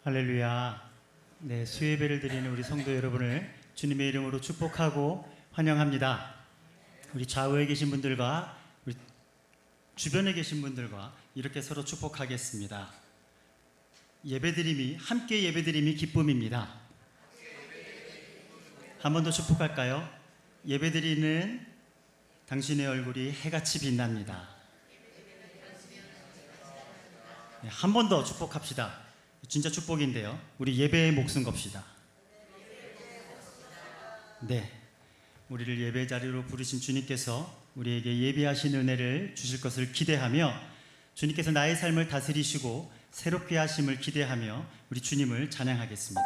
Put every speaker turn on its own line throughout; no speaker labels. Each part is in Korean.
할렐루야. 네, 수예배를 드리는 우리 성도 여러분을 주님의 이름으로 축복하고 환영합니다. 우리 좌우에 계신 분들과 우리 주변에 계신 분들과 이렇게 서로 축복하겠습니다. 함께 예배드림이 기쁨입니다. 한 번 더 축복할까요? 예배드리는 당신의 얼굴이 해같이 빛납니다. 네, 한 번 더 축복합시다. 진짜 축복인데요. 우리 예배에 목숨 겁시다. 네, 우리를 예배 자리로 부르신 주님께서 우리에게 예배하신 은혜를 주실 것을 기대하며, 주님께서 나의 삶을 다스리시고 새롭게 하심을 기대하며 우리 주님을 찬양하겠습니다.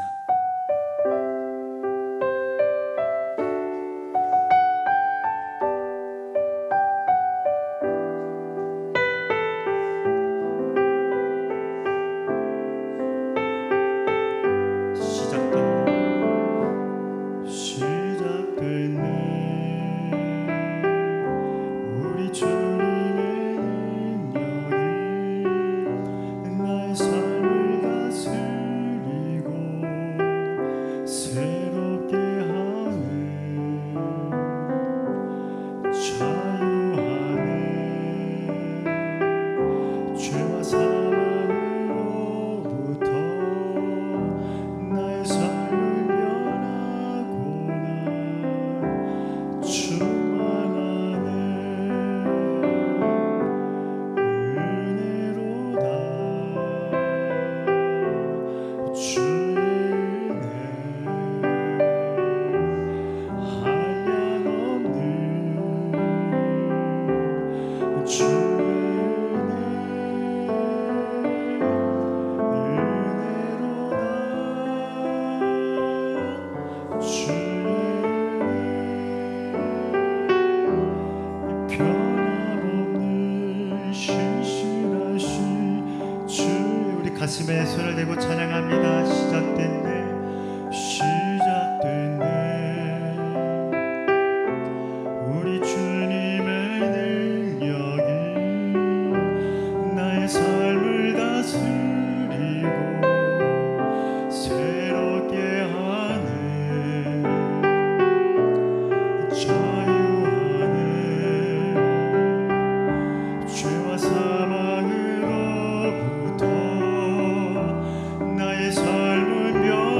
가슴에 손을 대고 찬양합니다. 시작됐네, 시작됐네. 우리 주님의 능력이 나의 삶을 다스리고 새롭게 하네. 자유하네. 죄와 사망으로부터 나의 삶은 변하구나.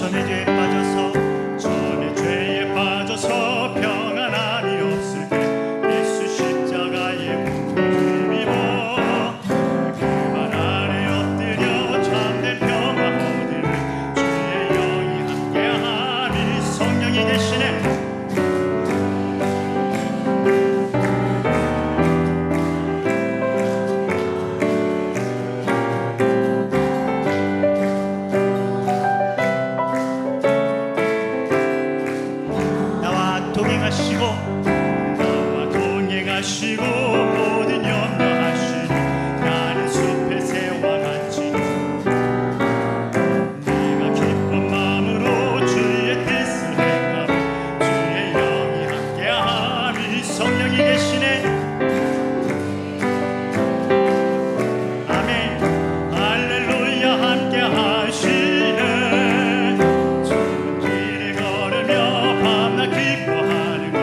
전의 죄에 빠져서 평안함이 없을 때 예수 십자가의 고통을 입어 그 발 아래 엎드려 참된 평화 얻으면 주의 영이 함께하니 성령이 계시네. 나와 동행하시고 모든 염려하시니 나는 숲의 새와 같이 내가 기쁜 마음으로 주의 뜻을 행하고 주의 영이 함께하니 성령이 계시네. 아멘 할렐루야 함께하시네. 주는 길을 걸으며 밤낮 기뻐하는 것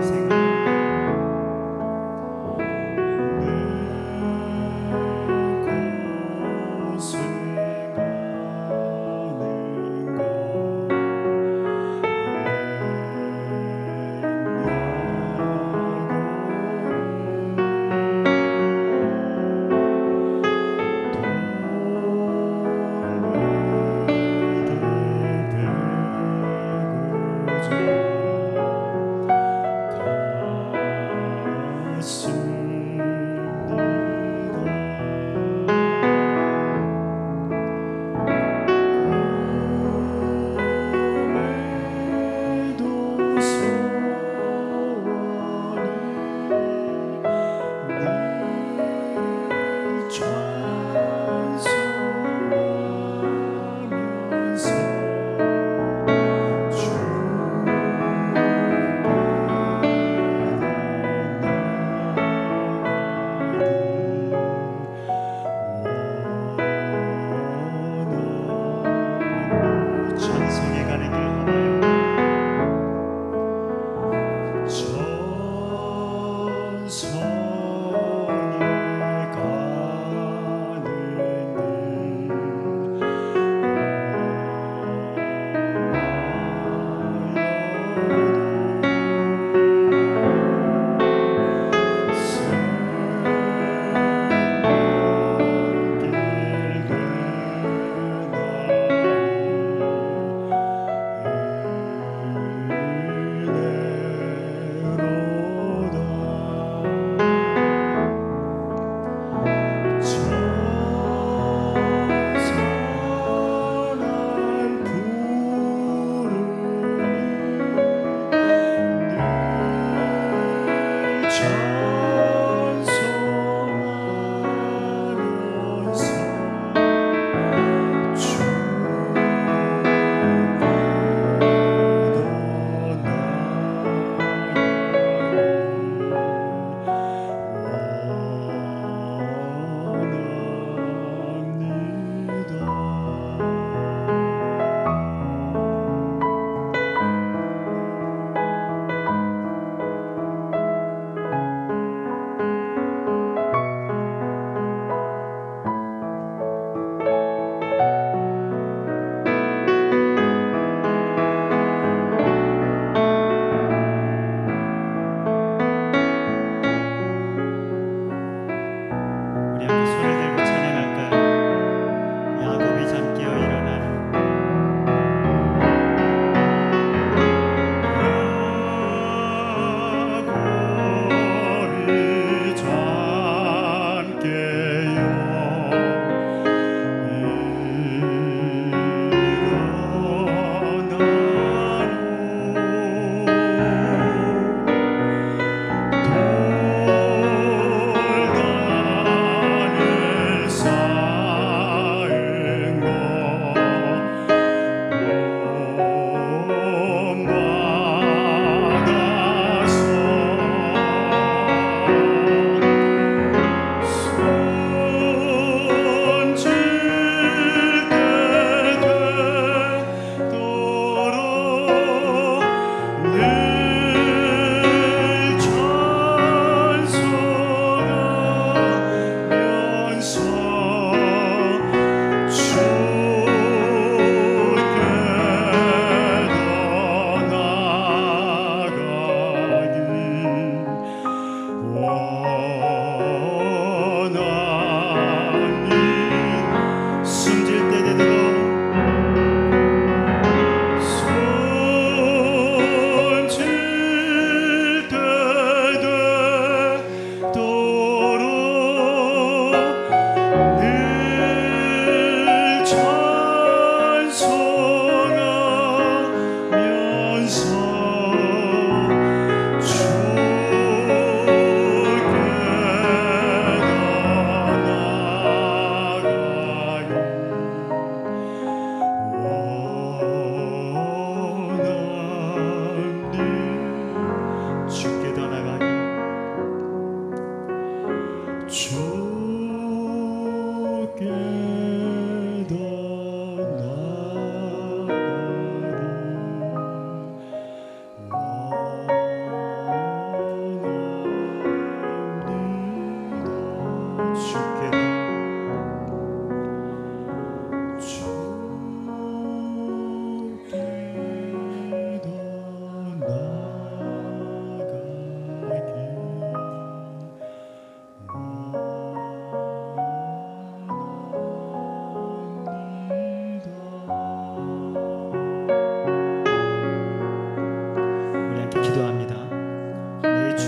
가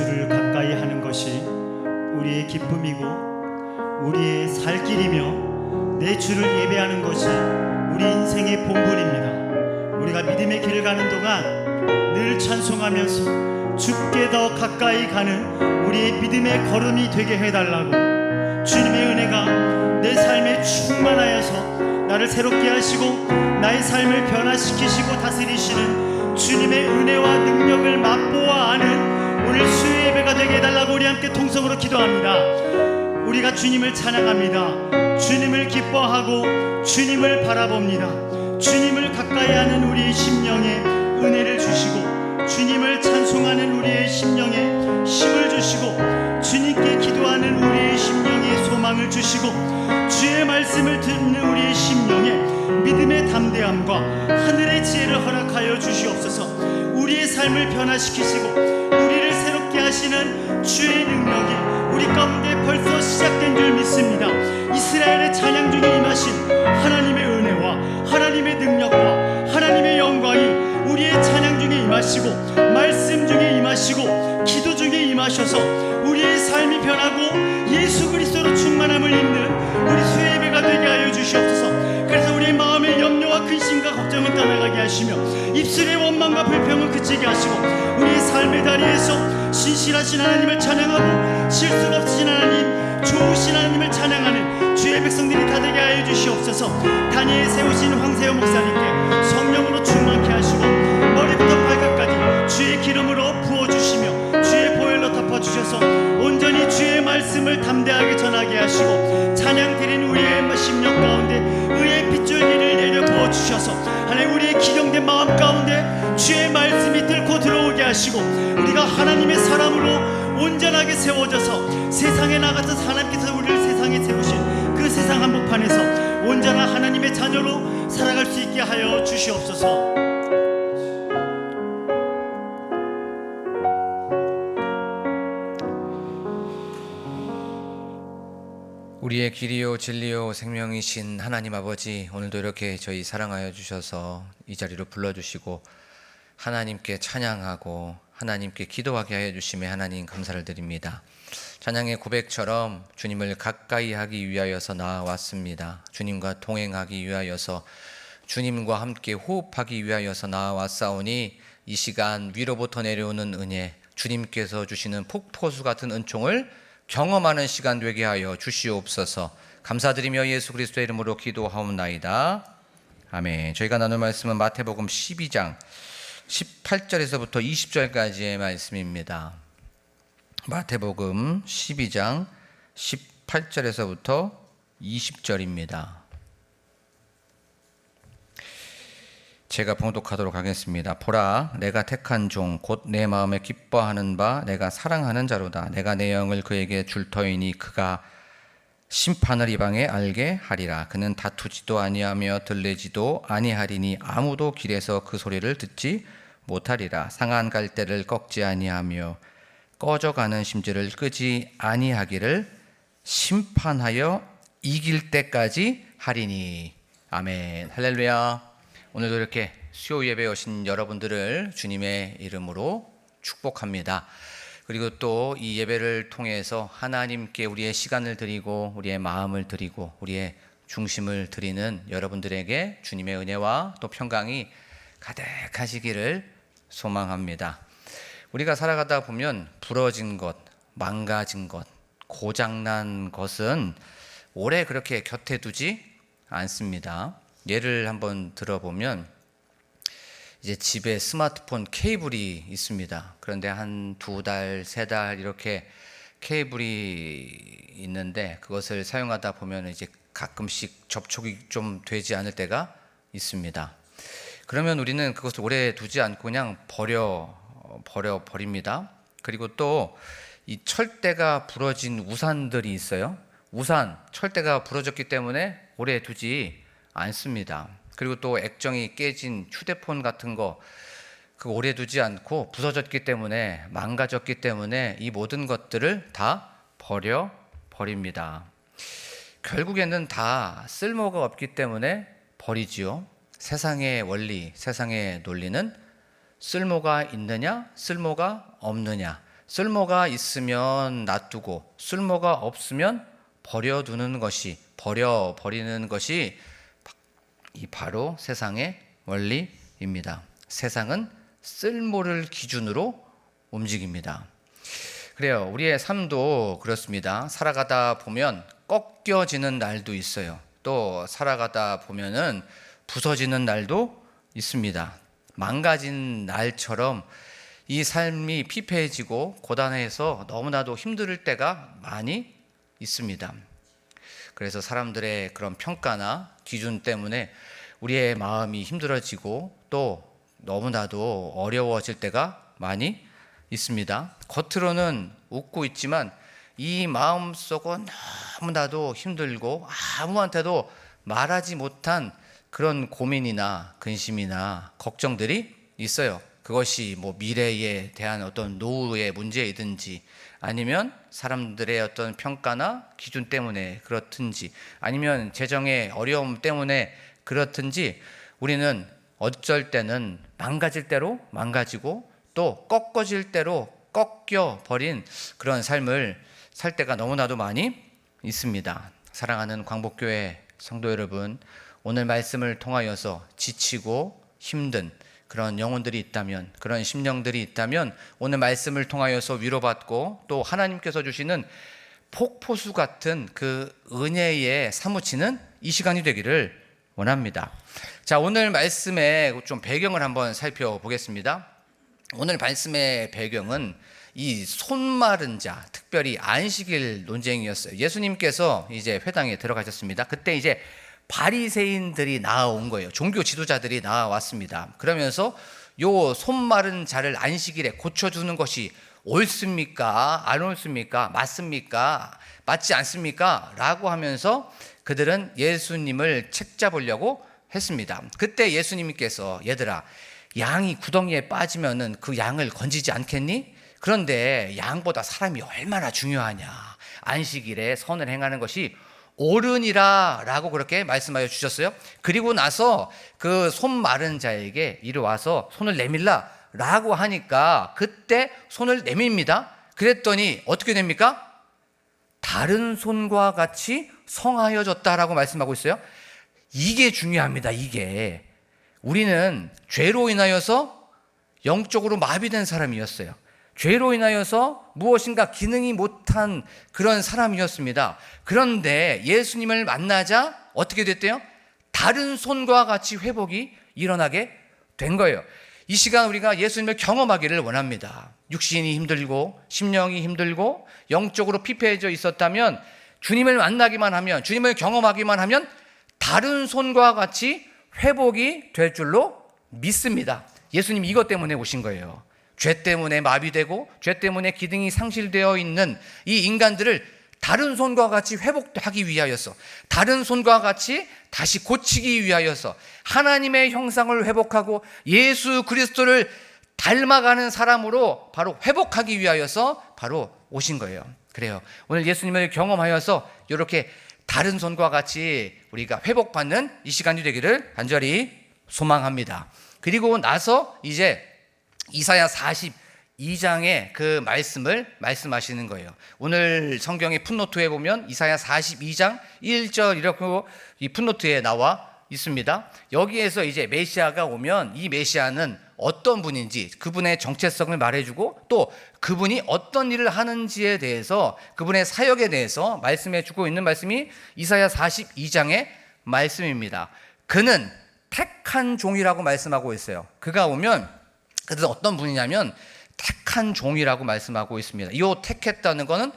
주를 가까이 하는 것이 우리의 기쁨이고 우리의 살 길이며 내 주를 예배하는 것이 우리 인생의 본분입니다. 우리가 믿음의 길을 가는 동안 늘 찬송하면서 주께 더 가까이 가는 우리의 믿음의 걸음이 되게 해달라고, 주님의 은혜가 내 삶에 충만하여서 나를 새롭게 하시고 나의 삶을 변화시키시고 다스리시는 주님의 은혜와 능력을 맛보아 아는 오늘 수요 예배가 되게 해달라고 우리 함께 통성으로 기도합니다. 우리가 주님을 찬양합니다. 주님을 기뻐하고 주님을 바라봅니다. 주님을 가까이 하는 우리의 심령에 은혜를 주시고 주님을 찬송하는 우리의 심령에 힘을 주시고 주님께 기도하는 우리의 심령에 소망을 주시고 주의 말씀을 듣는 우리의 심령에 믿음의 담대함과 하늘의 지혜를 허락하여 주시옵소서. 우리의 삶을 변화시키시고 우리를 새롭게 하시는 주의 능력이 우리 가운데 벌써 시작된 줄 믿습니다. 이스라엘의 찬양 중에 임하신 하나님의 은혜와 하나님의 능력과 하나님의 영광이 우리의 찬양 중에 임하시고 말씀 중에 임하시고 기도 중에 임하셔서 우리의 삶이 변하고 예수 그리스도로 충만함을 입는 우리 수요 예배가 되게 하여 주시옵소서. 그래서 우리의 마음의 염려와 근심과 걱정은 떠나가게 하시며 입술의 원망과 불평은 그치게 하시고 우리의 삶의 다리에서 신실하신 하나님을 찬양하고 실수가 없으신 하나님, 좋으신 하나님을 찬양하는 주의 백성들이 다 되게 하여 주시옵소서. 단위에 세우신 황세호 목사님께 성령으로 충만케 하시고 머리부터 발끝까지 주의 기름으로 부어주시며 주의 보혈로 덮어주셔서 온전히 주의 말씀을 담대하게 전하게 하시고 찬양 드린 우리의 심령 가운데 의의 빗줄기를 내려 부어주셔서 하나님 우리의 기경된 마음 가운데 주의 말씀이 뚫고 들어오게 하시고 우리가 하나님의 사람으로 온전하게 세워져서 세상에 나가서 하나님께서 우리를 세상에 세우신 그 세상 한복판에서 온전한 하나님의 자녀로 살아갈 수 있게 하여 주시옵소서.
우리의 길이요 진리요 생명이신 하나님 아버지, 오늘도 이렇게 저희 사랑하여 주셔서 이 자리로 불러주시고 하나님께 찬양하고 하나님께 기도하게 하여 주심에 하나님 감사를 드립니다. 찬양의 고백처럼 주님을 가까이 하기 위하여서 나아왔습니다. 주님과 동행하기 위하여서 주님과 함께 호흡하기 위하여서 나아왔사오니 이 시간 위로부터 내려오는 은혜, 주님께서 주시는 폭포수 같은 은총을 경험하는 시간 되게 하여 주시옵소서. 감사드리며 예수 그리스도의 이름으로 기도하옵나이다. 아멘. 저희가 나눌 말씀은 마태복음 12장 18절에서부터 20절까지의 말씀입니다. 마태복음 12장 18절에서부터 20절입니다. 제가 봉독하도록 하겠습니다. 보라, 내가 택한 종 곧 내 마음에 기뻐하는 바 내가 사랑하는 자로다. 내가 내 영을 그에게 줄 터이니 그가 심판을 이방에 알게 하리라. 그는 다투지도 아니하며 들레지도 아니하리니 아무도 길에서 그 소리를 듣지 못하리라. 상한 갈대를 꺾지 아니하며 꺼져가는 심지를 끄지 아니하기를 심판하여 이길 때까지 하리니. 아멘. 할렐루야. 오늘도 이렇게 수요 예배에 오신 여러분들을 주님의 이름으로 축복합니다. 그리고 또 이 예배를 통해서 하나님께 우리의 시간을 드리고 우리의 마음을 드리고 우리의 중심을 드리는 여러분들에게 주님의 은혜와 또 평강이 가득하시기를 소망합니다. 우리가 살아가다 보면 부러진 것, 망가진 것, 고장난 것은 오래 그렇게 곁에 두지 않습니다. 예를 한번 들어보면 이제 집에 스마트폰 케이블이 있습니다. 그런데 한 2달, 3달 이렇게 케이블이 있는데 그것을 사용하다 보면 이제 가끔씩 접촉이 좀 되지 않을 때가 있습니다. 그러면 우리는 그것을 오래 두지 않고 그냥 버립니다. 그리고 또 이 철대가 부러진 우산들이 있어요. 우산, 철대가 부러졌기 때문에 오래 두지 않습니다. 그리고 또 액정이 깨진 휴대폰 같은 거 그 오래 두지 않고 부서졌기 때문에 망가졌기 때문에 이 모든 것들을 다 버립니다. 결국에는 다 쓸모가 없기 때문에 버리지요. 세상의 원리, 세상의 논리는 쓸모가 있느냐, 쓸모가 없느냐, 쓸모가 있으면 놔두고 쓸모가 없으면 버려두는 것이, 버리는 것이 이 바로 세상의 원리입니다. 세상은 쓸모를 기준으로 움직입니다. 그래요. 우리의 삶도 그렇습니다. 살아가다 보면 꺾여지는 날도 있어요. 또 살아가다 보면은 부서지는 날도 있습니다. 망가진 날처럼 이 삶이 피폐해지고 고단해서 너무나도 힘들 때가 많이 있습니다. 그래서 사람들의 그런 평가나 기준 때문에 우리의 마음이 힘들어지고 또 너무나도 어려워질 때가 많이 있습니다. 겉으로는 웃고 있지만 이 마음속은 너무나도 힘들고 아무한테도 말하지 못한 그런 고민이나 근심이나 걱정들이 있어요. 그것이 뭐 미래에 대한 어떤 노후의 문제이든지 아니면 사람들의 어떤 평가나 기준 때문에 그렇든지 아니면 재정의 어려움 때문에 그렇든지 우리는 어쩔 때는 망가질 대로 망가지고 또 꺾어질 대로 꺾여 버린 그런 삶을 살 때가 너무나도 많이 있습니다. 사랑하는 광복교회 성도 여러분, 오늘 말씀을 통하여서 지치고 힘든 그런 영혼들이 있다면, 그런 심령들이 있다면 오늘 말씀을 통하여서 위로받고 또 하나님께서 주시는 폭포수 같은 그 은혜에 사무치는 이 시간이 되기를 원합니다. 자, 오늘 말씀의 좀 배경을 한번 살펴보겠습니다. 오늘 말씀의 배경은 이 손 마른 자, 특별히 안식일 논쟁이었어요. 예수님께서 이제 회당에 들어가셨습니다. 그때 이제 바리새인들이 나와온 거예요. 종교 지도자들이 나와왔습니다. 그러면서 요 손 마른 자를 안식일에 고쳐주는 것이 옳습니까? 안 옳습니까? 맞습니까? 맞지 않습니까? 라고 하면서 그들은 예수님을 책잡으려고 했습니다. 그때 예수님께서 얘들아, 양이 구덩이에 빠지면은 그 양을 건지지 않겠니? 그런데 양보다 사람이 얼마나 중요하냐. 안식일에 선을 행하는 것이 옳으니라 라고 그렇게 말씀하여 주셨어요. 그리고 나서 그 손 마른 자에게 이리 와서 손을 내밀라 라고 하니까 그때 손을 내밉니다. 그랬더니 어떻게 됩니까? 다른 손과 같이 성하여졌다라고 말씀하고 있어요. 이게 중요합니다. 이게 우리는 죄로 인하여서 영적으로 마비된 사람이었어요. 죄로 인하여서 무엇인가 기능이 못한 그런 사람이었습니다. 그런데 예수님을 만나자 어떻게 됐대요? 다른 손과 같이 회복이 일어나게 된 거예요. 이 시간 우리가 예수님을 경험하기를 원합니다. 육신이 힘들고 심령이 힘들고 영적으로 피폐해져 있었다면 주님을 만나기만 하면, 주님을 경험하기만 하면 다른 손과 같이 회복이 될 줄로 믿습니다. 예수님 이것 때문에 오신 거예요. 죄 때문에 마비되고 죄 때문에 기능이 상실되어 있는 이 인간들을 다른 손과 같이 회복하기 위하여서, 다른 손과 같이 다시 고치기 위하여서 하나님의 형상을 회복하고 예수 그리스도를 닮아가는 사람으로 바로 회복하기 위하여서 바로 오신 거예요. 그래요. 오늘 예수님을 경험하여서 이렇게 다른 손과 같이 우리가 회복받는 이 시간이 되기를 간절히 소망합니다. 그리고 나서 이제 이사야 42장의 그 말씀을 말씀하시는 거예요. 오늘 성경의 풋노트에 보면 이사야 42장 1절 이렇게 이 풋노트에 나와 있습니다. 여기에서 이제 메시아가 오면 이 메시아는 어떤 분인지 그분의 정체성을 말해주고 또 그분이 어떤 일을 하는지에 대해서, 그분의 사역에 대해서 말씀해 주고 있는 말씀이 이사야 42장의 말씀입니다. 그는 택한 종이라고 말씀하고 있어요. 그가 오면 그는 어떤 분이냐면 택한 종이라고 말씀하고 있습니다. 이 택했다는 것은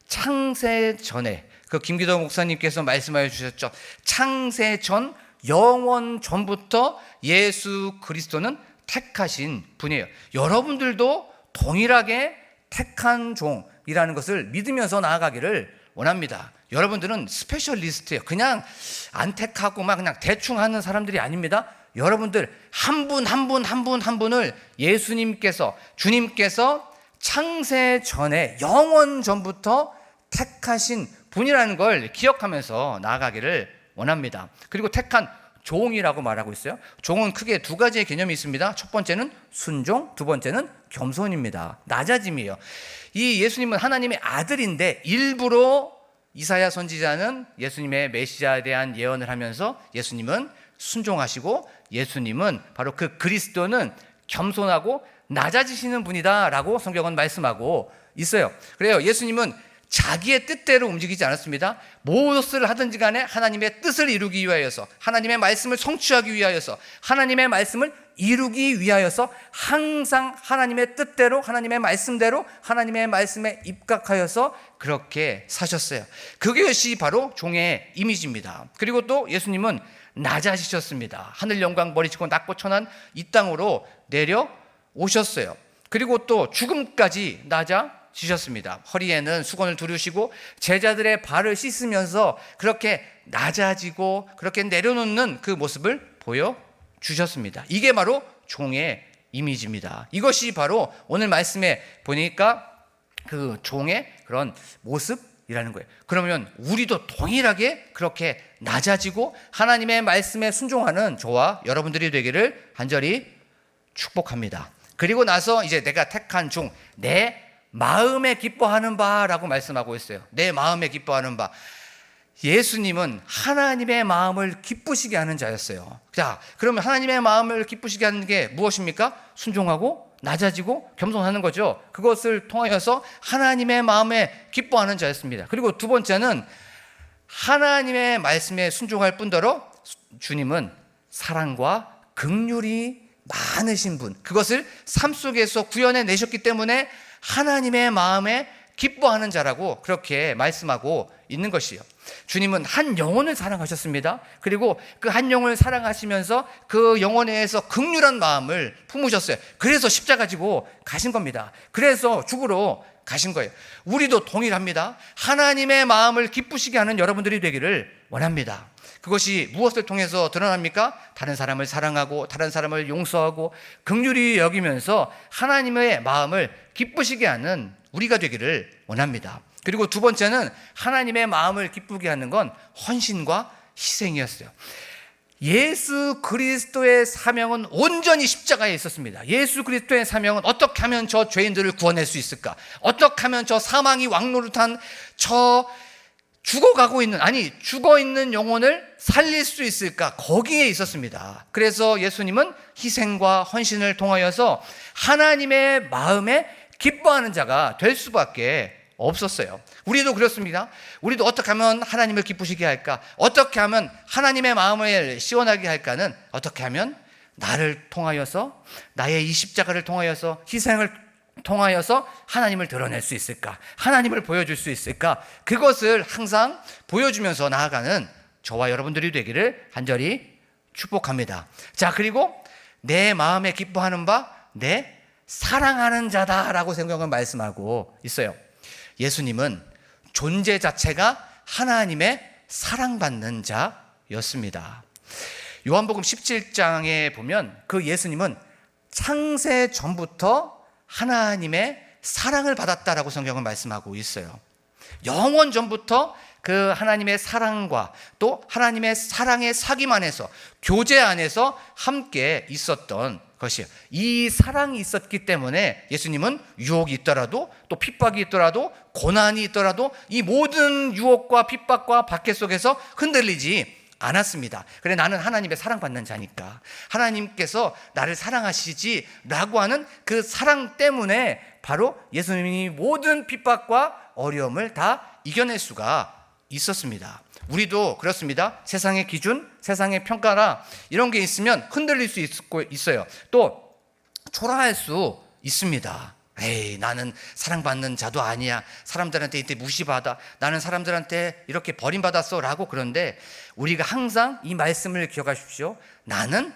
창세 전에, 그 김기도 목사님께서 말씀하여 주셨죠. 창세 전, 영원 전부터 예수 그리스도는 택하신 분이에요. 여러분들도 동일하게 택한 종이라는 것을 믿으면서 나아가기를 원합니다. 여러분들은 스페셜리스트예요. 그냥 안 택하고 막 그냥 대충 하는 사람들이 아닙니다. 여러분들 한 분 분을 예수님께서, 주님께서 창세 전에 영원 전부터 택하신 분이라는 걸 기억하면서 나아가기를 원합니다. 그리고 택한 종이라고 말하고 있어요. 종은 크게 두 가지의 개념이 있습니다. 첫 번째는 순종, 두 번째는 겸손입니다. 낮아짐이에요. 이 예수님은 하나님의 아들인데 일부러 이사야 선지자는 예수님의 메시아에 대한 예언을 하면서 예수님은 순종하시고 예수님은 바로 그 그리스도는 겸손하고 낮아지시는 분이다 라고 성경은 말씀하고 있어요. 그래요. 예수님은 자기의 뜻대로 움직이지 않았습니다. 무엇을 하든지 간에 하나님의 뜻을 이루기 위하여서, 하나님의 말씀을 성취하기 위하여서, 하나님의 말씀을 이루기 위하여서 항상 하나님의 뜻대로, 하나님의 말씀대로, 하나님의 말씀에 입각하여서 그렇게 사셨어요. 그것이 바로 종의 이미지입니다. 그리고 또 예수님은 낮아지셨습니다. 하늘 영광 버리시고 낮고 천한 이 땅으로 내려오셨어요. 그리고 또 죽음까지 낮아지셨습니다. 허리에는 수건을 두르시고 제자들의 발을 씻으면서 그렇게 낮아지고 그렇게 내려놓는 그 모습을 보여주셨습니다. 이게 바로 종의 이미지입니다. 이것이 바로 오늘 말씀에 보니까 그 종의 그런 모습이라는 거예요. 그러면 우리도 동일하게 그렇게 낮아지고 하나님의 말씀에 순종하는 저와 여러분들이 되기를 간절히 축복합니다. 그리고 나서 이제 내가 택한 종, 내 마음에 기뻐하는 바라고 말씀하고 있어요. 내 마음에 기뻐하는 바. 예수님은 하나님의 마음을 기쁘시게 하는 자였어요. 자, 그러면 하나님의 마음을 기쁘시게 하는 게 무엇입니까? 순종하고 낮아지고 겸손하는 거죠. 그것을 통하여서 하나님의 마음에 기뻐하는 자였습니다. 그리고 두 번째는 하나님의 말씀에 순종할 뿐더러 주님은 사랑과 긍휼이 많으신 분, 그것을 삶 속에서 구현해 내셨기 때문에 하나님의 마음에 기뻐하는 자라고 그렇게 말씀하고 있는 것이에요. 주님은 한 영혼을 사랑하셨습니다. 그리고 그 한 영혼을 사랑하시면서 그 영혼에 대해서 긍휼한 마음을 품으셨어요. 그래서 십자가 지고 가신 겁니다. 그래서 죽으러 가신 거예요. 우리도 동일합니다. 하나님의 마음을 기쁘시게 하는 여러분들이 되기를 원합니다. 그것이 무엇을 통해서 드러납니까? 다른 사람을 사랑하고 다른 사람을 용서하고 긍휼히 여기면서 하나님의 마음을 기쁘시게 하는 우리가 되기를 원합니다. 그리고 두 번째는 하나님의 마음을 기쁘게 하는 건 헌신과 희생이었어요. 예수 그리스도의 사명은 온전히 십자가에 있었습니다. 예수 그리스도의 사명은 어떻게 하면 저 죄인들을 구원할 수 있을까? 어떻게 하면 저 사망이 왕노릇한 저 죽어가고 있는, 아니 죽어있는 영혼을 살릴 수 있을까? 거기에 있었습니다. 그래서 예수님은 희생과 헌신을 통하여서 하나님의 마음에 기뻐하는 자가 될 수밖에 없었어요. 우리도 그렇습니다. 우리도 어떻게 하면 하나님을 기쁘시게 할까? 어떻게 하면 하나님의 마음을 시원하게 할까는 어떻게 하면 나를 통하여서, 나의 이 십자가를 통하여서, 희생을 통하여서 하나님을 드러낼 수 있을까? 하나님을 보여줄 수 있을까? 그것을 항상 보여주면서 나아가는 저와 여러분들이 되기를 간절히 축복합니다. 자, 그리고 내 마음에 기뻐하는 바, 내 사랑하는 자다라고 성경은 말씀하고 있어요. 예수님은 존재 자체가 하나님의 사랑받는 자였습니다. 요한복음 17장에 보면 그 예수님은 창세 전부터 하나님의 사랑을 받았다라고 성경은 말씀하고 있어요. 영원 전부터 그 하나님의 사랑과 또 하나님의 사랑의 사귐 안에서, 교제 안에서 함께 있었던 것이에요. 이 사랑이 있었기 때문에 예수님은 유혹이 있더라도, 또 핍박이 있더라도, 고난이 있더라도 이 모든 유혹과 핍박과 박해 속에서 흔들리지 않았습니다. 그래, 나는 하나님의 사랑받는 자니까 하나님께서 나를 사랑하시지 라고 하는 그 사랑 때문에 바로 예수님이 모든 핍박과 어려움을 다 이겨낼 수가 있었습니다. 우리도 그렇습니다. 세상의 기준, 세상의 평가라 이런 게 있으면 흔들릴 수 있어요. 또 초라할 수 있습니다. 에이, 나는 사랑받는 자도 아니야. 사람들한테 이때 무시받아. 나는 사람들한테 이렇게 버림받았어 라고. 그런데 우리가 항상 이 말씀을 기억하십시오. 나는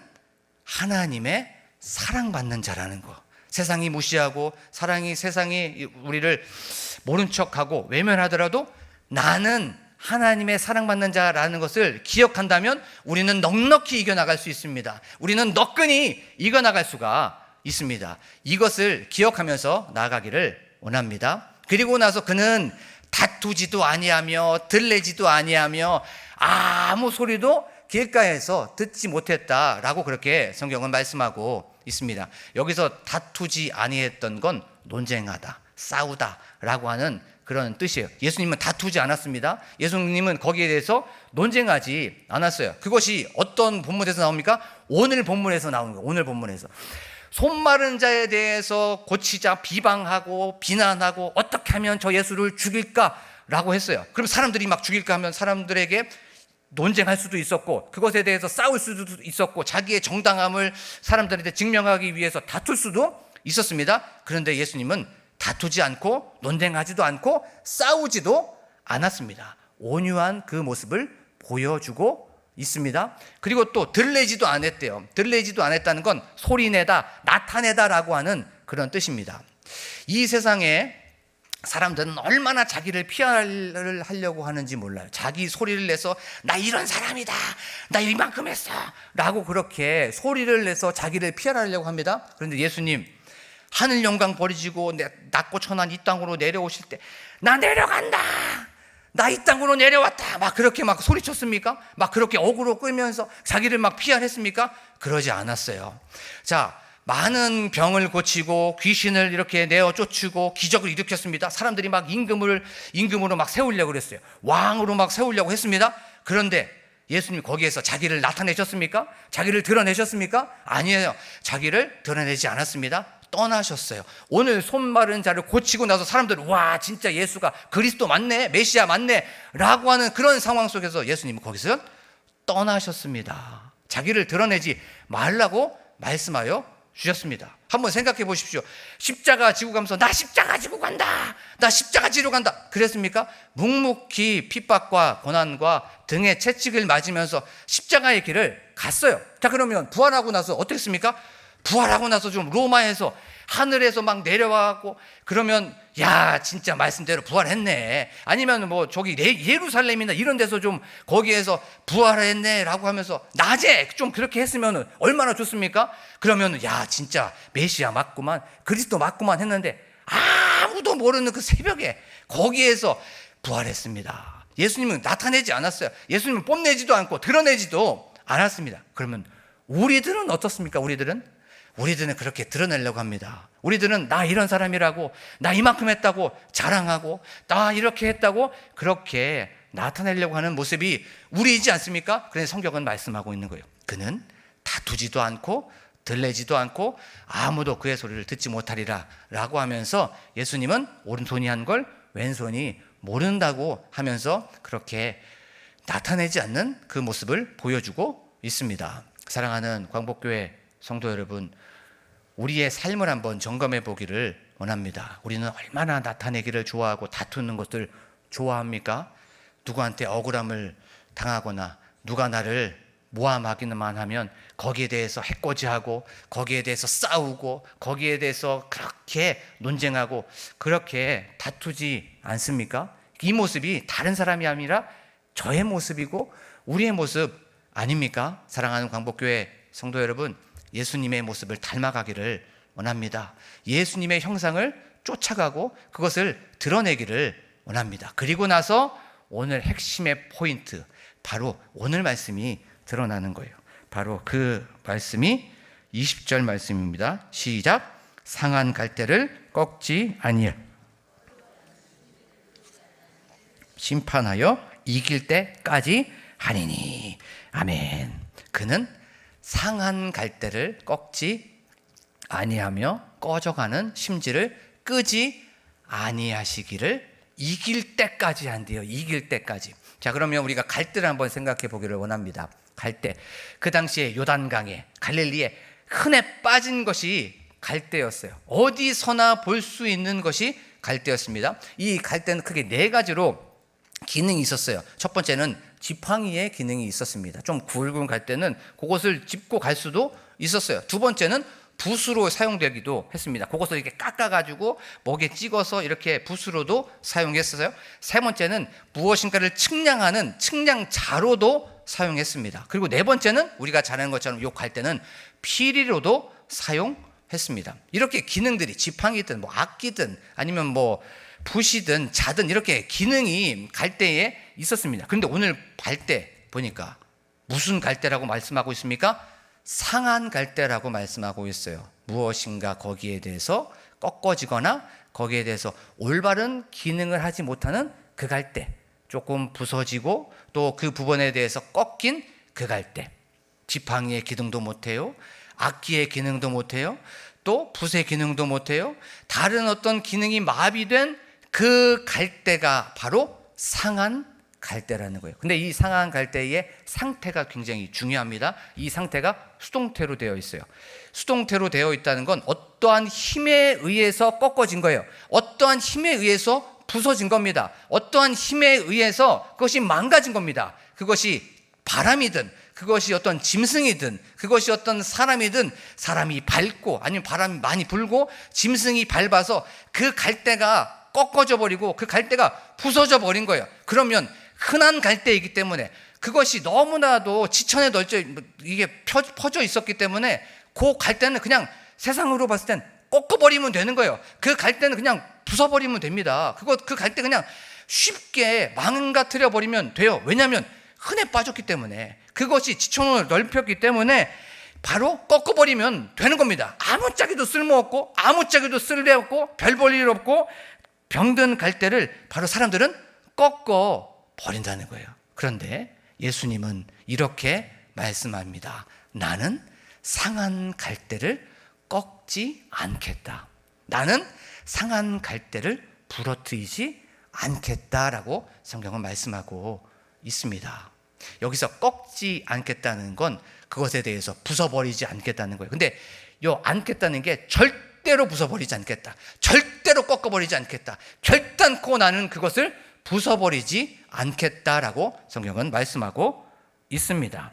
하나님의 사랑받는 자라는 거. 세상이 무시하고 세상이 우리를 모른 척하고 외면하더라도 나는 하나님의 사랑받는 자라는 것을 기억한다면 우리는 넉넉히 이겨나갈 수 있습니다. 우리는 너끈히 이겨나갈 수가 있습니다. 이것을 기억하면서 나아가기를 원합니다. 그리고 나서 그는 다투지도 아니하며 들레지도 아니하며 아무 소리도 길가에서 듣지 못했다라고 그렇게 성경은 말씀하고 있습니다. 여기서 다투지 아니했던 건 논쟁하다, 싸우다라고 하는 그런 뜻이에요. 예수님은 다투지 않았습니다. 예수님은 거기에 대해서 논쟁하지 않았어요. 그것이 어떤 본문에서 나옵니까? 오늘 본문에서 나오는 거예요. 오늘 본문에서 손 마른 자에 대해서 고치자 비방하고 비난하고 어떻게 하면 저 예수를 죽일까라고 했어요. 그럼 사람들이 막 죽일까 하면 사람들에게 논쟁할 수도 있었고 그것에 대해서 싸울 수도 있었고 자기의 정당함을 사람들한테 증명하기 위해서 다툴 수도 있었습니다. 그런데 예수님은 다투지 않고 논쟁하지도 않고 싸우지도 않았습니다. 온유한 그 모습을 보여주고 있습니다. 그리고 또 들레지도 않았대요. 들레지도 않았다는 건 소리내다, 나타내다라고 하는 그런 뜻입니다. 이 세상에 사람들은 얼마나 자기를 피하를 하려고 하는지 몰라요. 자기 소리를 내서 나 이런 사람이다, 나 이만큼 했어 라고 그렇게 소리를 내서 자기를 피하려고 합니다. 그런데 예수님 하늘 영광 버리시고 낮고 천한 이 땅으로 내려오실 때 나 내려간다, 나 이 땅으로 내려왔다 막 그렇게 막 소리쳤습니까? 막 그렇게 어그로 끌면서 자기를 막 피하했습니까? 그러지 않았어요. 자, 많은 병을 고치고 귀신을 이렇게 내어 쫓고 기적을 일으켰습니다. 사람들이 막 임금으로 막 세우려고 그랬어요. 왕으로 막 세우려고 했습니다. 그런데 예수님 거기에서 자기를 나타내셨습니까? 자기를 드러내셨습니까? 아니에요. 자기를 드러내지 않았습니다. 떠나셨어요. 오늘 손 마른 자를 고치고 나서 사람들은 와 진짜 예수가 그리스도 맞네, 메시아 맞네 라고 하는 그런 상황 속에서 예수님은 거기서 떠나셨습니다. 자기를 드러내지 말라고 말씀하여 주셨습니다. 한번 생각해 보십시오. 십자가 지고 가면서 나 십자가 지고 간다, 나 십자가 지러 간다 그랬습니까? 묵묵히 핍박과 고난과 등의 채찍을 맞으면서 십자가의 길을 갔어요. 자, 그러면 부활하고 나서 어땠습니까? 부활하고 나서 좀 로마에서 하늘에서 막 내려와갖고 그러면 야 진짜 말씀대로 부활했네, 아니면 뭐 저기 예루살렘이나 이런 데서 좀 거기에서 부활했네 라고 하면서 낮에 좀 그렇게 했으면 얼마나 좋습니까? 그러면 야 진짜 메시아 맞구만, 그리스도 맞구만 했는데 아무도 모르는 그 새벽에 거기에서 부활했습니다. 예수님은 나타내지 않았어요. 예수님은 뽐내지도 않고 드러내지도 않았습니다. 그러면 우리들은 어떻습니까? 우리들은 그렇게 드러내려고 합니다. 우리들은 나 이런 사람이라고, 나 이만큼 했다고 자랑하고, 나 이렇게 했다고 그렇게 나타내려고 하는 모습이 우리이지 않습니까? 그래서 성경은 말씀하고 있는 거예요. 그는 다투지도 않고 들레지도 않고 아무도 그의 소리를 듣지 못하리라 라고 하면서 예수님은 오른손이 한 걸 왼손이 모른다고 하면서 그렇게 나타내지 않는 그 모습을 보여주고 있습니다. 사랑하는 광복교회 성도 여러분, 우리의 삶을 한번 점검해 보기를 원합니다. 우리는 얼마나 나타내기를 좋아하고 다투는 것들 좋아합니까? 누구한테 억울함을 당하거나 누가 나를 모함하기만 하면 거기에 대해서 해코지하고 거기에 대해서 싸우고 거기에 대해서 그렇게 논쟁하고 그렇게 다투지 않습니까? 이 모습이 다른 사람이 아니라 저의 모습이고 우리의 모습 아닙니까? 사랑하는 광복교회 성도 여러분, 예수님의 모습을 닮아가기를 원합니다. 예수님의 형상을 쫓아가고 그것을 드러내기를 원합니다. 그리고 나서 오늘 핵심의 포인트, 바로 오늘 말씀이 드러나는 거예요. 바로 그 말씀이 20절 말씀입니다. 시작. 상한 갈대를 꺾지 아니할 심판하여 이길 때까지 하리니. 아멘. 그는 상한 갈대를 꺾지 아니하며 꺼져가는 심지를 끄지 아니하시기를 이길 때까지 한대요. 이길 때까지. 자, 그러면 우리가 갈대를 한번 생각해 보기를 원합니다. 갈대. 그 당시에 요단강에 갈릴리에 흔해 빠진 것이 갈대였어요. 어디서나 볼 수 있는 것이 갈대였습니다. 이 갈대는 크게 네 가지로 기능이 있었어요. 첫 번째는 지팡이의 기능이 있었습니다. 좀 굵은 갈대는 그것을 짚고 갈 수도 있었어요. 두 번째는 붓으로 사용되기도 했습니다. 그것을 이렇게 깎아가지고 목에 찍어서 이렇게 붓으로도 사용했어요. 세 번째는 무엇인가를 측량하는 측량자로도 사용했습니다. 그리고 네 번째는 우리가 잘 아는 것처럼 이 갈대는 피리로도 사용했습니다. 이렇게 기능들이 지팡이든 뭐 악기든 아니면 뭐 붓이든 자든 이렇게 기능이 갈대에 있었습니다. 그런데 오늘 갈대 보니까 무슨 갈대라고 말씀하고 있습니까? 상한 갈대라고 말씀하고 있어요. 무엇인가 거기에 대해서 꺾어지거나 거기에 대해서 올바른 기능을 하지 못하는 그 갈대, 조금 부서지고 또 그 부분에 대해서 꺾인 그 갈대, 지팡이의 기능도 못해요, 악기의 기능도 못해요, 또 붓의 기능도 못해요. 다른 어떤 기능이 마비된 그 갈대가 바로 상한 갈대라는 거예요. 근데 이 상한 갈대의 상태가 굉장히 중요합니다. 이 상태가 수동태로 되어 있어요. 수동태로 되어 있다는 건 어떠한 힘에 의해서 꺾어진 거예요. 어떠한 힘에 의해서 부서진 겁니다. 어떠한 힘에 의해서 그것이 망가진 겁니다. 그것이 바람이든 그것이 어떤 짐승이든 그것이 어떤 사람이든, 사람이 밟고 아니면 바람이 많이 불고 짐승이 밟아서 그 갈대가 꺾어져 버리고 그 갈대가 부서져 버린 거예요. 그러면 흔한 갈대이기 때문에 그것이 너무나도 지천에 널져 이게 퍼져 있었기 때문에 그 갈대는 그냥 세상으로 봤을 땐 꺾어버리면 되는 거예요. 그 갈대는 그냥 부숴버리면 됩니다. 그 갈대 그냥 쉽게 망가뜨려 버리면 돼요. 왜냐하면 흔해 빠졌기 때문에, 그것이 지천을 넓혔기 때문에 바로 꺾어버리면 되는 겁니다. 아무짝에도 쓸모없고 아무짝에도 쓸데없고 별 볼 일 없고 병든 갈대를 바로 사람들은 꺾어 버린다는 거예요. 그런데 예수님은 이렇게 말씀합니다. 나는 상한 갈대를 꺾지 않겠다. 나는 상한 갈대를 부러뜨리지 않겠다라고 성경은 말씀하고 있습니다. 여기서 꺾지 않겠다는 건 그것에 대해서 부숴버리지 않겠다는 거예요. 근데 요 않겠다는 게 절대로 부숴버리지 않겠다, 절대로 꺾어버리지 않겠다, 결단코 나는 그것을 부숴버리지 않겠다라고 성경은 말씀하고 있습니다.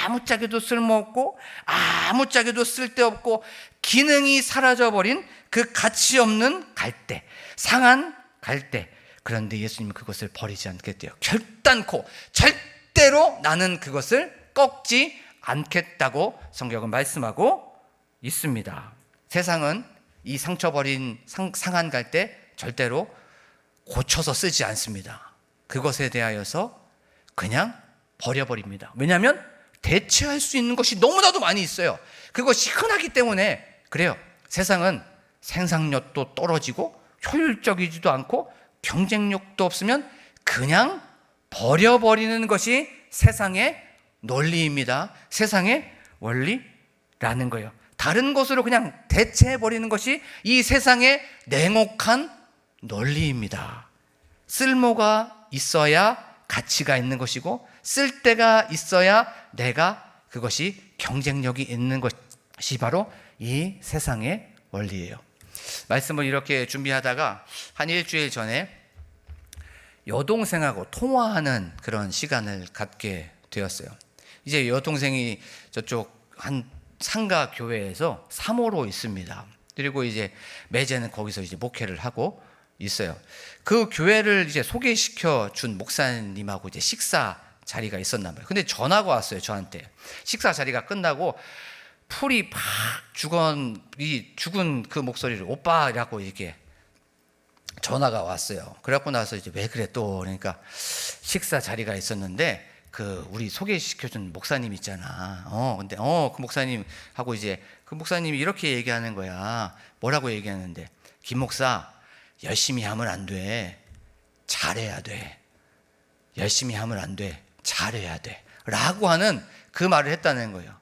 아무짝에도 쓸모없고 아무짝에도 쓸데없고 기능이 사라져버린 그 가치 없는 갈대, 상한 갈대. 그런데 예수님은 그것을 버리지 않겠대요. 결단코 절대로 나는 그것을 꺾지 않겠다고 성경은 말씀하고 있습니다. 세상은 이 상처버린 상한 갈대 절대로 고쳐서 쓰지 않습니다. 그것에 대하여서 그냥 버려버립니다. 왜냐하면 대체할 수 있는 것이 너무나도 많이 있어요. 그것이 흔하기 때문에 그래요. 세상은 생산력도 떨어지고 효율적이지도 않고 경쟁력도 없으면 그냥 버려버리는 것이 세상의 논리입니다. 세상의 원리라는 거예요. 다른 것으로 그냥 대체해버리는 것이 이 세상의 냉혹한 논리입니다. 쓸모가 있어야 가치가 있는 것이고 쓸데가 있어야 내가 그것이 경쟁력이 있는 것이 바로 이 세상의 원리예요. 말씀을 이렇게 준비하다가 한 일주일 전에 여동생하고 통화하는 그런 시간을 갖게 되었어요. 이제 여동생이 저쪽 한 상가 교회에서 사모로 있습니다. 그리고 이제 매제는 거기서 이제 목회를 하고 있어요. 그 교회를 이제 소개시켜 준 목사님하고 이제 식사 자리가 있었나 봐요. 근데 전화가 왔어요, 저한테. 식사 자리가 끝나고 풀이 팍 죽은 그 목소리를 오빠라고 이렇게 전화가 왔어요. 그래갖고 나서 이제 왜 그래 또, 그러니까 식사 자리가 있었는데 그 우리 소개시켜준 목사님 있잖아. 근데 그 목사님하고 이제 그 목사님이 이렇게 얘기하는 거야. 뭐라고 얘기하는데, 김 목사 열심히 하면 안 돼. 잘해야 돼. 열심히 하면 안 돼. 잘해야 돼. 라고 하는 그 말을 했다는 거예요.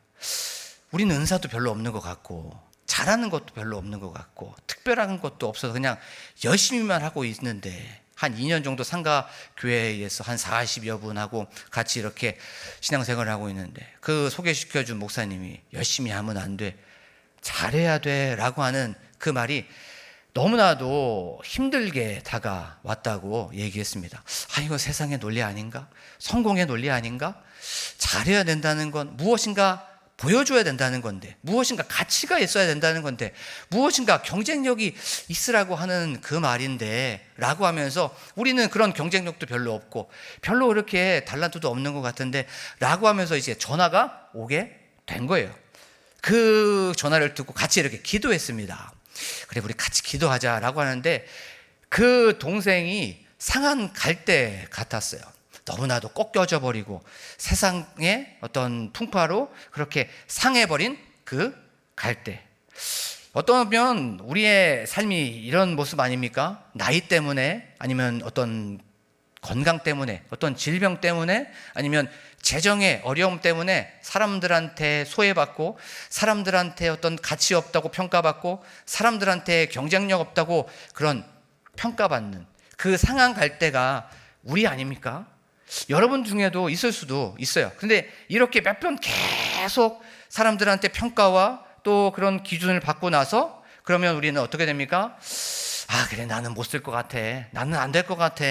우리는 은사도 별로 없는 것 같고 잘하는 것도 별로 없는 것 같고 특별한 것도 없어서 그냥 열심히만 하고 있는데, 한 2년 정도 상가 교회에서 한 40여 분하고 같이 이렇게 신앙생활을 하고 있는데 그 소개시켜준 목사님이 열심히 하면 안 돼, 잘해야 돼 라고 하는 그 말이 너무나도 힘들게 다가왔다고 얘기했습니다. 이거 세상의 논리 아닌가? 성공의 논리 아닌가? 잘해야 된다는 건 무엇인가 보여줘야 된다는 건데, 무엇인가 가치가 있어야 된다는 건데, 무엇인가 경쟁력이 있으라고 하는 그 말인데 라고 하면서 우리는 그런 경쟁력도 별로 없고 별로 그렇게 달란트도 없는 것 같은데 라고 하면서 이제 전화가 오게 된 거예요. 그 전화를 듣고 같이 이렇게 기도했습니다. 그래, 우리 같이 기도하자라고 하는데 그 동생이 상한 갈대 같았어요. 너무나도 꺾여져 버리고 세상의 어떤 풍파로 그렇게 상해버린 그 갈대. 어떠면 우리의 삶이 이런 모습 아닙니까? 나이 때문에, 아니면 어떤 건강 때문에, 어떤 질병 때문에, 아니면 재정의 어려움 때문에 사람들한테 소외받고, 사람들한테 어떤 가치 없다고 평가받고, 사람들한테 경쟁력 없다고 그런 평가받는 그 상한 갈대가 우리 아닙니까? 여러분 중에도 있을 수도 있어요. 근데 이렇게 몇 번 계속 사람들한테 평가와 또 그런 기준을 받고 나서 그러면 우리는 어떻게 됩니까? 아, 그래, 나는 못 쓸 것 같아. 나는 안 될 것 같아.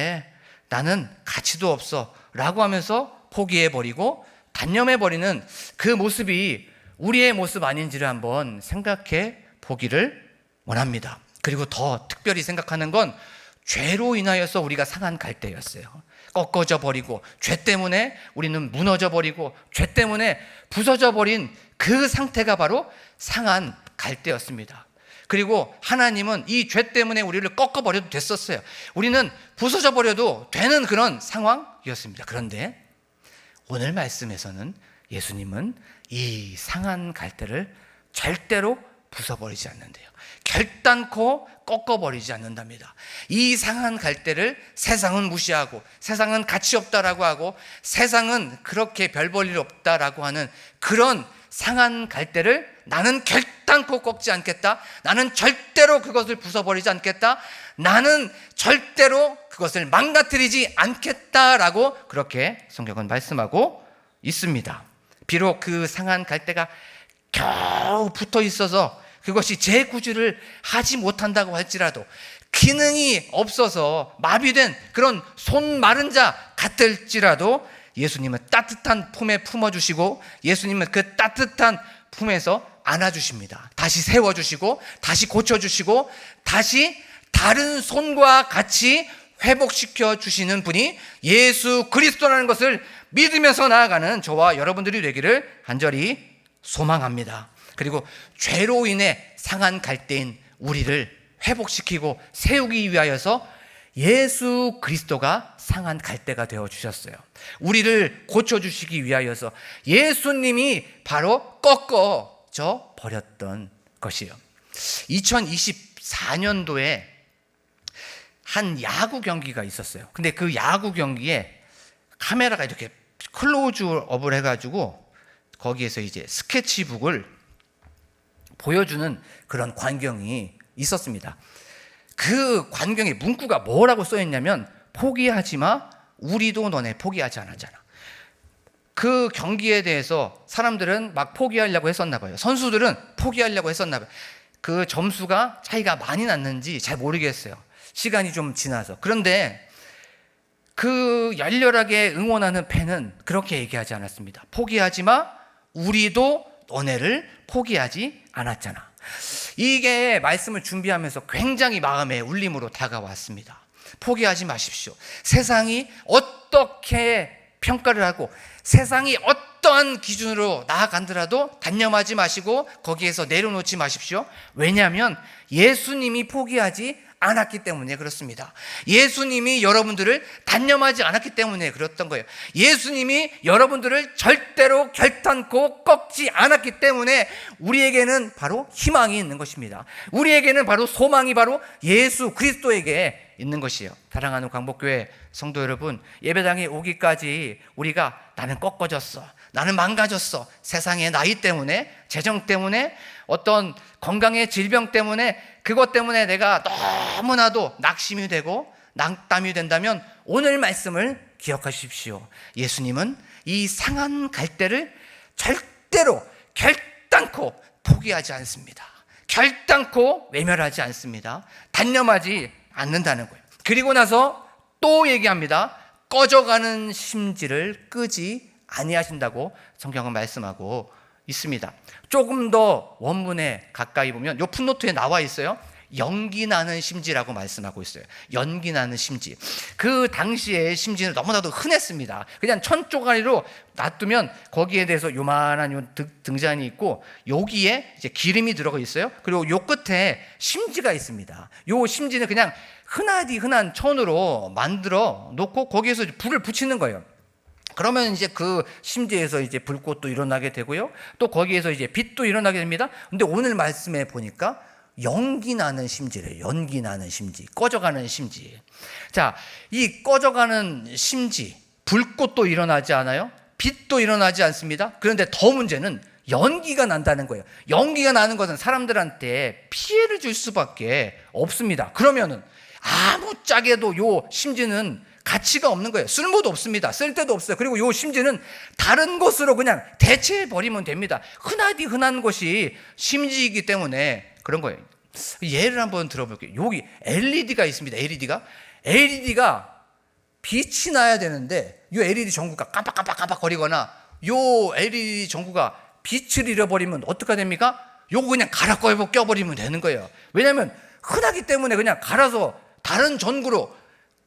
나는 가치도 없어. 라고 하면서 포기해버리고 단념해버리는 그 모습이 우리의 모습 아닌지를 한번 생각해 보기를 원합니다. 그리고 더 특별히 생각하는 건 죄로 인하여서 우리가 상한 갈대였어요. 꺾어져 버리고, 죄 때문에 우리는 무너져 버리고, 죄 때문에 부서져 버린 그 상태가 바로 상한 갈대였습니다. 그리고 하나님은 이 죄 때문에 우리를 꺾어버려도 됐었어요. 우리는 부서져 버려도 되는 그런 상황이었습니다. 그런데 오늘 말씀에서는 예수님은 이 상한 갈대를 절대로 부숴버리지 않는데요. 결단코 꺾어버리지 않는답니다. 이 상한 갈대를 세상은 무시하고, 세상은 가치 없다라고 하고, 세상은 그렇게 별 볼 일 없다라고 하는 그런 상한 갈대를 나는 결단코 꺾지 않겠다. 나는 절대로 그것을 부숴버리지 않겠다. 나는 절대로 그것을 망가뜨리지 않겠다라고 그렇게 성경은 말씀하고 있습니다. 비록 그 상한 갈대가 겨우 붙어 있어서 그것이 재구주를 하지 못한다고 할지라도, 기능이 없어서 마비된 그런 손 마른 자 같을지라도 예수님은 따뜻한 품에 품어주시고, 예수님은 그 따뜻한 품에서 안아주십니다. 다시 세워주시고, 다시 고쳐주시고, 다시 다른 손과 같이 회복시켜 주시는 분이 예수 그리스도라는 것을 믿으면서 나아가는 저와 여러분들이 되기를 간절히 소망합니다. 그리고 죄로 인해 상한 갈대인 우리를 회복시키고 세우기 위하여서 예수 그리스도가 상한 갈대가 되어 주셨어요. 우리를 고쳐주시기 위하여서 예수님이 바로 꺾어져 버렸던 것이에요. 2024년도에 한 야구 경기가 있었어요. 근데 그 야구 경기에 카메라가 이렇게 클로즈업을 해가지고 거기에서 이제 스케치북을 보여주는 그런 광경이 있었습니다. 그 광경에 문구가 뭐라고 써있냐면, 포기하지 마, 우리도 너네 포기하지 않았잖아. 그 경기에 대해서 사람들은 막 포기하려고 했었나 봐요. 선수들은 포기하려고 했었나 봐요. 그 점수가 차이가 많이 났는지 잘 모르겠어요. 시간이 좀 지나서. 그런데 그 열렬하게 응원하는 팬은 그렇게 얘기하지 않았습니다. 포기하지 마, 우리도 너네를 포기하지 않았잖아. 이게 말씀을 준비하면서 굉장히 마음의 울림으로 다가왔습니다. 포기하지 마십시오. 세상이 어떻게 평가를 하고, 세상이 어떠한 기준으로 나아간더라도 단념하지 마시고 거기에서 내려놓지 마십시오. 왜냐하면 예수님이 포기하지 않았기 때문에 그렇습니다. 예수님이 여러분들을 단념하지 않았기 때문에 그랬던 거예요. 예수님이 여러분들을 절대로 결단코 꺾지 않았기 때문에 우리에게는 바로 희망이 있는 것입니다. 우리에게는 바로 소망이 바로 예수 그리스도에게 있는 것이에요. 사랑하는 광복교회 성도 여러분, 예배당에 오기까지 우리가 나는 꺾어졌어, 나는 망가졌어, 세상의 나이 때문에, 재정 때문에, 어떤 건강의 질병 때문에, 그것 때문에 내가 너무나도 낙심이 되고 낙담이 된다면 오늘 말씀을 기억하십시오. 예수님은 이 상한 갈대를 절대로 결단코 포기하지 않습니다. 결단코 외면하지 않습니다. 단념하지 않는다는 거예요. 그리고 나서 또 얘기합니다. 꺼져가는 심지를 끄지 아니하신다고 성경은 말씀하고 있습니다. 조금 더 원문에 가까이 보면 요 풋노트에 나와 있어요. 연기 나는 심지라고 말씀하고 있어요. 연기 나는 심지. 그 당시의 심지는 너무나도 흔했습니다. 그냥 천조가리로 놔두면 거기에 대해서 요만한 요 등잔이 있고 여기에 이제 기름이 들어가 있어요. 그리고 요 끝에 심지가 있습니다. 요 심지는 그냥 흔한 천으로 만들어 놓고 거기에서 불을 붙이는 거예요. 그러면 이제 그 심지에서 이제 불꽃도 일어나게 되고요. 또 거기에서 이제 빛도 일어나게 됩니다. 근데 오늘 말씀에 보니까 연기 나는 심지래요. 연기 나는 심지, 꺼져가는 심지. 자, 이 꺼져가는 심지, 불꽃도 일어나지 않아요? 빛도 일어나지 않습니다. 그런데 더 문제는 연기가 난다는 거예요. 연기가 나는 것은 사람들한테 피해를 줄 수밖에 없습니다. 그러면은 아무짝에도 요 심지는 가치가 없는 거예요. 쓸모도 없습니다. 쓸데도 없어요. 그리고 요 심지는 다른 것으로 그냥 대체해버리면 됩니다. 흔한 것이 심지이기 때문에 그런 거예요. 예를 한번 들어볼게요. 여기 LED가 있습니다. LED가 빛이 나야 되는데 요 LED 전구가 깜빡깜빡 거리거나 요 LED 전구가 빛을 잃어버리면 어떻게 됩니까? 요거 그냥 갈아 껴버리면 되는 거예요. 왜냐하면 흔하기 때문에 그냥 갈아서 다른 전구로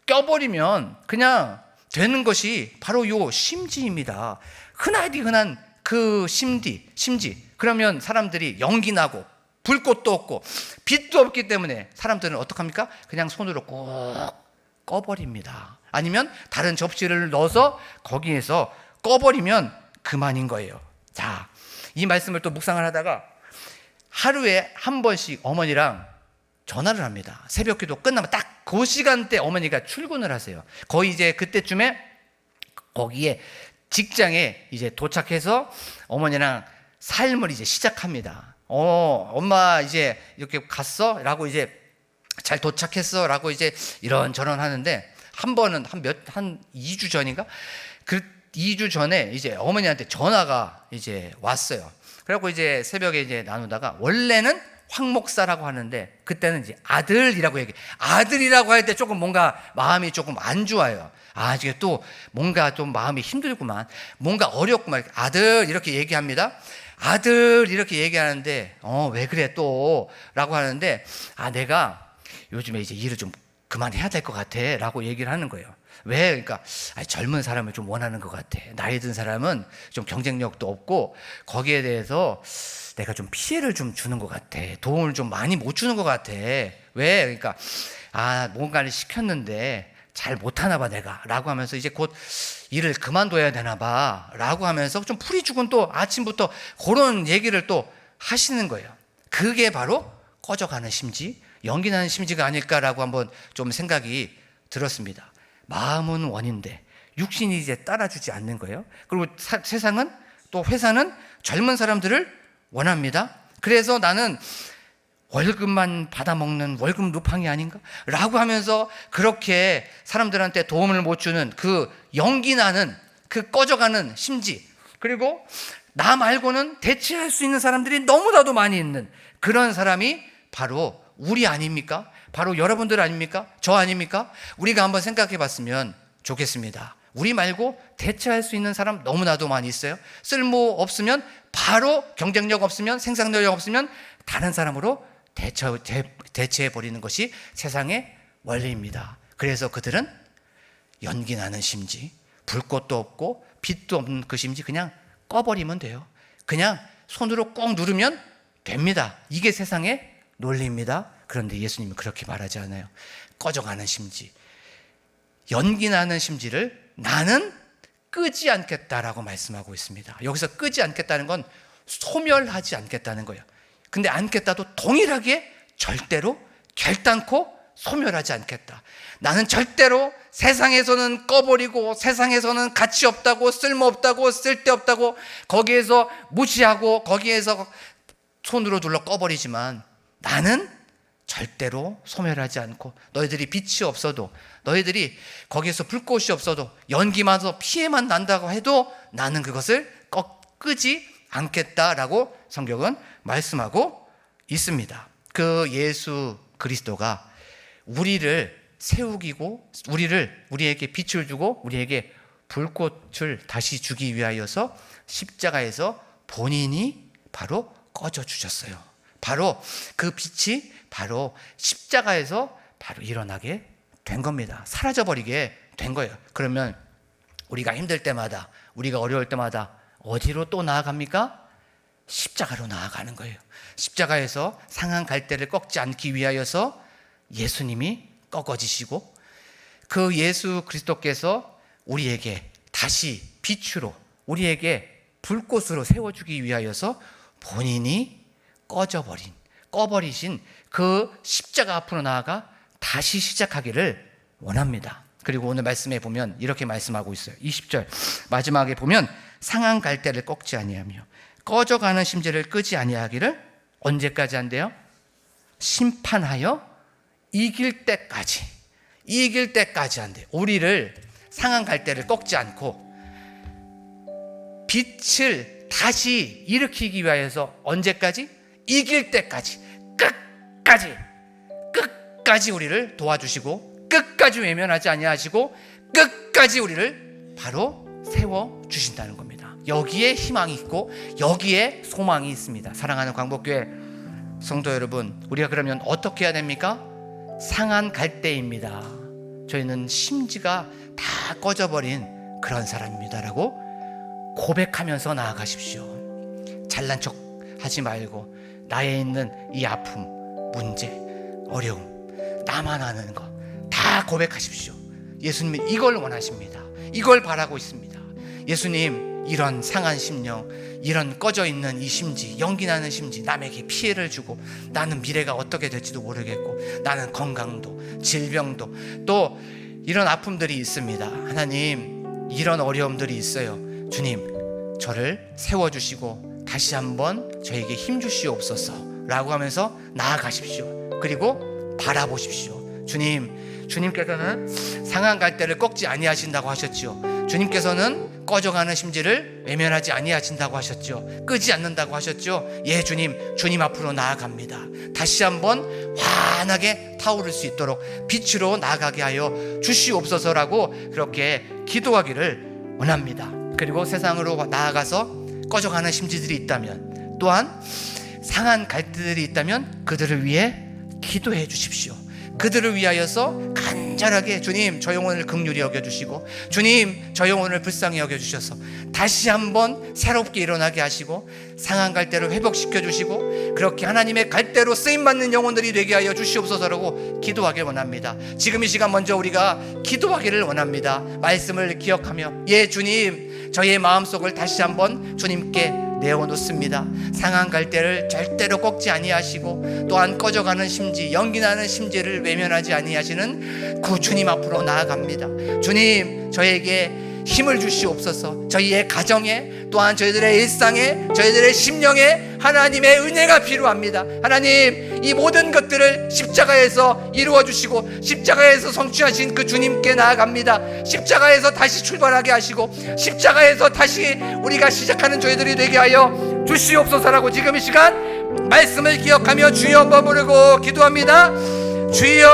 껴버리면 그냥 되는 것이 바로 요 심지입니다. 흔한 그 심지. 그러면 사람들이 연기 나고 불꽃도 없고 빛도 없기 때문에 사람들은 어떡합니까? 그냥 손으로 꼭 꺼버립니다. 아니면 다른 접시를 넣어서 거기에서 꺼버리면 그만인 거예요. 자, 이 말씀을 또 묵상을 하다가 하루에 한 번씩 어머니랑 전화를 합니다. 새벽 기도 끝나면 딱 그 시간대 어머니가 출근을 하세요. 거의 이제 그때쯤에 거기에 직장에 이제 도착해서 어머니랑 삶을 이제 시작합니다. 엄마 이제 이렇게 갔어? 라고 이제 잘 도착했어? 라고 이제 이런저런 하는데 한 번은 한 2주 전인가? 그 2주 전에 이제 어머니한테 전화가 이제 왔어요. 그래갖고 이제 새벽에 이제 나누다가 원래는 황 목사라고 하는데 그때는 이제 아들이라고 아들이라고 할 때 조금 뭔가 마음이 조금 안 좋아요. 이게 또 뭔가 좀 마음이 힘들구만. 뭔가 어렵구만. 아들 이렇게 얘기합니다. 아들 이렇게 얘기하는데 왜 그래 또? 라고 하는데 내가 요즘에 이제 일을 좀 그만해야 될 것 같아 라고 얘기를 하는 거예요. 왜? 그러니까 젊은 사람을 좀 원하는 것 같아. 나이 든 사람은 좀 경쟁력도 없고 거기에 대해서 내가 좀 피해를 좀 주는 것 같아. 도움을 좀 많이 못 주는 것 같아. 왜? 그러니까 뭔가를 시켰는데 잘 못하나 봐 내가 라고 하면서 이제 곧 일을 그만둬야 되나 봐 라고 하면서 좀 풀이 죽은 또 아침부터 그런 얘기를 또 하시는 거예요. 그게 바로 꺼져가는 심지, 연기나는 심지가 아닐까라고 한번 좀 생각이 들었습니다. 마음은 원인데 육신이 이제 따라주지 않는 거예요. 그리고 세상은 또 회사는 젊은 사람들을 원합니다. 그래서 나는 월급만 받아먹는 월급 루팡이 아닌가? 라고 하면서 그렇게 사람들한테 도움을 못 주는 그 연기나는 그 꺼져가는 심지, 그리고 나 말고는 대체할 수 있는 사람들이 너무나도 많이 있는 그런 사람이 바로 우리 아닙니까? 바로 여러분들 아닙니까? 저 아닙니까? 우리가 한번 생각해 봤으면 좋겠습니다. 우리 말고 대체할 수 있는 사람 너무나도 많이 있어요. 쓸모 없으면 바로 경쟁력 없으면 생산력 없으면 다른 사람으로 대체해버리는 것이 세상의 원리입니다. 그래서 그들은 연기나는 심지, 불꽃도 없고 빛도 없는 그 심지 그냥 꺼버리면 돼요. 그냥 손으로 꼭 누르면 됩니다. 이게 세상의 논리입니다. 그런데 예수님은 그렇게 말하지 않아요. 꺼져가는 심지, 연기나는 심지를 나는 끄지 않겠다라고 말씀하고 있습니다. 여기서 끄지 않겠다는 건 소멸하지 않겠다는 거예요. 근데 않겠다도 동일하게 절대로 결단코 소멸하지 않겠다. 나는 절대로 세상에서는 꺼버리고 세상에서는 가치 없다고 쓸모없다고 쓸데없다고 거기에서 무시하고 거기에서 손으로 눌러 꺼버리지만 나는 절대로 소멸하지 않고 너희들이 빛이 없어도 너희들이 거기에서 불꽃이 없어도 연기만 해서 피해만 난다고 해도 나는 그것을 끄지 않겠다라고 성경은 말씀하고 있습니다. 그 예수 그리스도가 우리를 세우기고 우리에게 빛을 주고 우리에게 불꽃을 다시 주기 위하여서 십자가에서 본인이 바로 꺼져 주셨어요. 바로 그 빛이 바로 십자가에서 바로 일어나게 된 겁니다. 사라져버리게 된 거예요. 그러면 우리가 힘들 때마다 우리가 어려울 때마다 어디로 또 나아갑니까? 십자가로 나아가는 거예요. 십자가에서 상한 갈대를 꺾지 않기 위하여서 예수님이 꺾어지시고 그 예수 그리스도께서 우리에게 다시 빛으로 우리에게 불꽃으로 세워주기 위하여서 본인이 꺼버리신 그 십자가 앞으로 나아가 다시 시작하기를 원합니다. 그리고 오늘 말씀에 보면 이렇게 말씀하고 있어요. 20절 마지막에 보면 상한 갈대를 꺾지 아니하며 꺼져가는 심지를 끄지 아니하기를 언제까지 한대요? 심판하여 이길 때까지 한대요. 우리를 상한 갈대를 꺾지 않고 빛을 다시 일으키기 위하여서 언제까지? 이길 때까지 끝까지 우리를 도와주시고 끝까지 외면하지 아니하시고 끝까지 우리를 바로 세워주신다는 겁니다. 여기에 희망이 있고 여기에 소망이 있습니다. 사랑하는 광복교회 성도 여러분, 우리가 그러면 어떻게 해야 됩니까? 상한 갈대입니다. 저희는 심지가 다 꺼져버린 그런 사람입니다라고 고백하면서 나아가십시오. 잘난 척 하지 말고 나에 있는 이 아픔, 문제, 어려움, 나만 아는 거 다 고백하십시오. 예수님은 이걸 원하십니다. 이걸 바라고 있습니다. 예수님, 이런 상한 심령, 이런 꺼져 있는 이 심지, 연기 나는 심지, 남에게 피해를 주고 나는 미래가 어떻게 될지도 모르겠고 나는 건강도 질병도 또 이런 아픔들이 있습니다. 하나님, 이런 어려움들이 있어요. 주님, 저를 세워주시고 다시 한번 저에게 힘 주시옵소서 라고 하면서 나아가십시오. 그리고 바라보십시오. 주님께서는 상한 갈대를 꺾지 아니하신다고 하셨죠. 주님께서는 꺼져가는 심지를 외면하지 아니하신다고 하셨죠. 끄지 않는다고 하셨죠. 예, 주님 앞으로 나아갑니다. 다시 한번 환하게 타오를 수 있도록 빛으로 나아가게 하여 주시옵소서라고 그렇게 기도하기를 원합니다. 그리고 세상으로 나아가서 꺼져가는 심지들이 있다면, 또한 상한 갈대들이 있다면 그들을 위해 기도해 주십시오. 그들을 위하여서 간절하게 주님, 저 영혼을 긍휼히 여겨주시고 주님, 저 영혼을 불쌍히 여겨주셔서 다시 한번 새롭게 일어나게 하시고 상한 갈대를 회복시켜 주시고 그렇게 하나님의 갈대로 쓰임받는 영혼들이 되게 하여 주시옵소서라고 기도하길 원합니다. 지금 이 시간 먼저 우리가 기도하기를 원합니다. 말씀을 기억하며, 예, 주님, 저의 마음속을 다시 한번 주님께 내어놓습니다. 상한 갈대를 절대로 꺾지 아니하시고 또한 꺼져가는 심지, 연기나는 심지를 외면하지 아니하시는 그 주님 앞으로 나아갑니다. 주님, 저에게 힘을 주시옵소서. 저희의 가정에, 또한 저희들의 일상에, 저희들의 심령에 하나님의 은혜가 필요합니다. 하나님, 이 모든 것들을 십자가에서 이루어 주시고 십자가에서 성취하신 그 주님께 나아갑니다. 십자가에서 다시 출발하게 하시고 십자가에서 다시 우리가 시작하는 저희들이 되게 하여 주시옵소서라고 지금 이 시간 말씀을 기억하며 주여 부르고 기도합니다. 주여,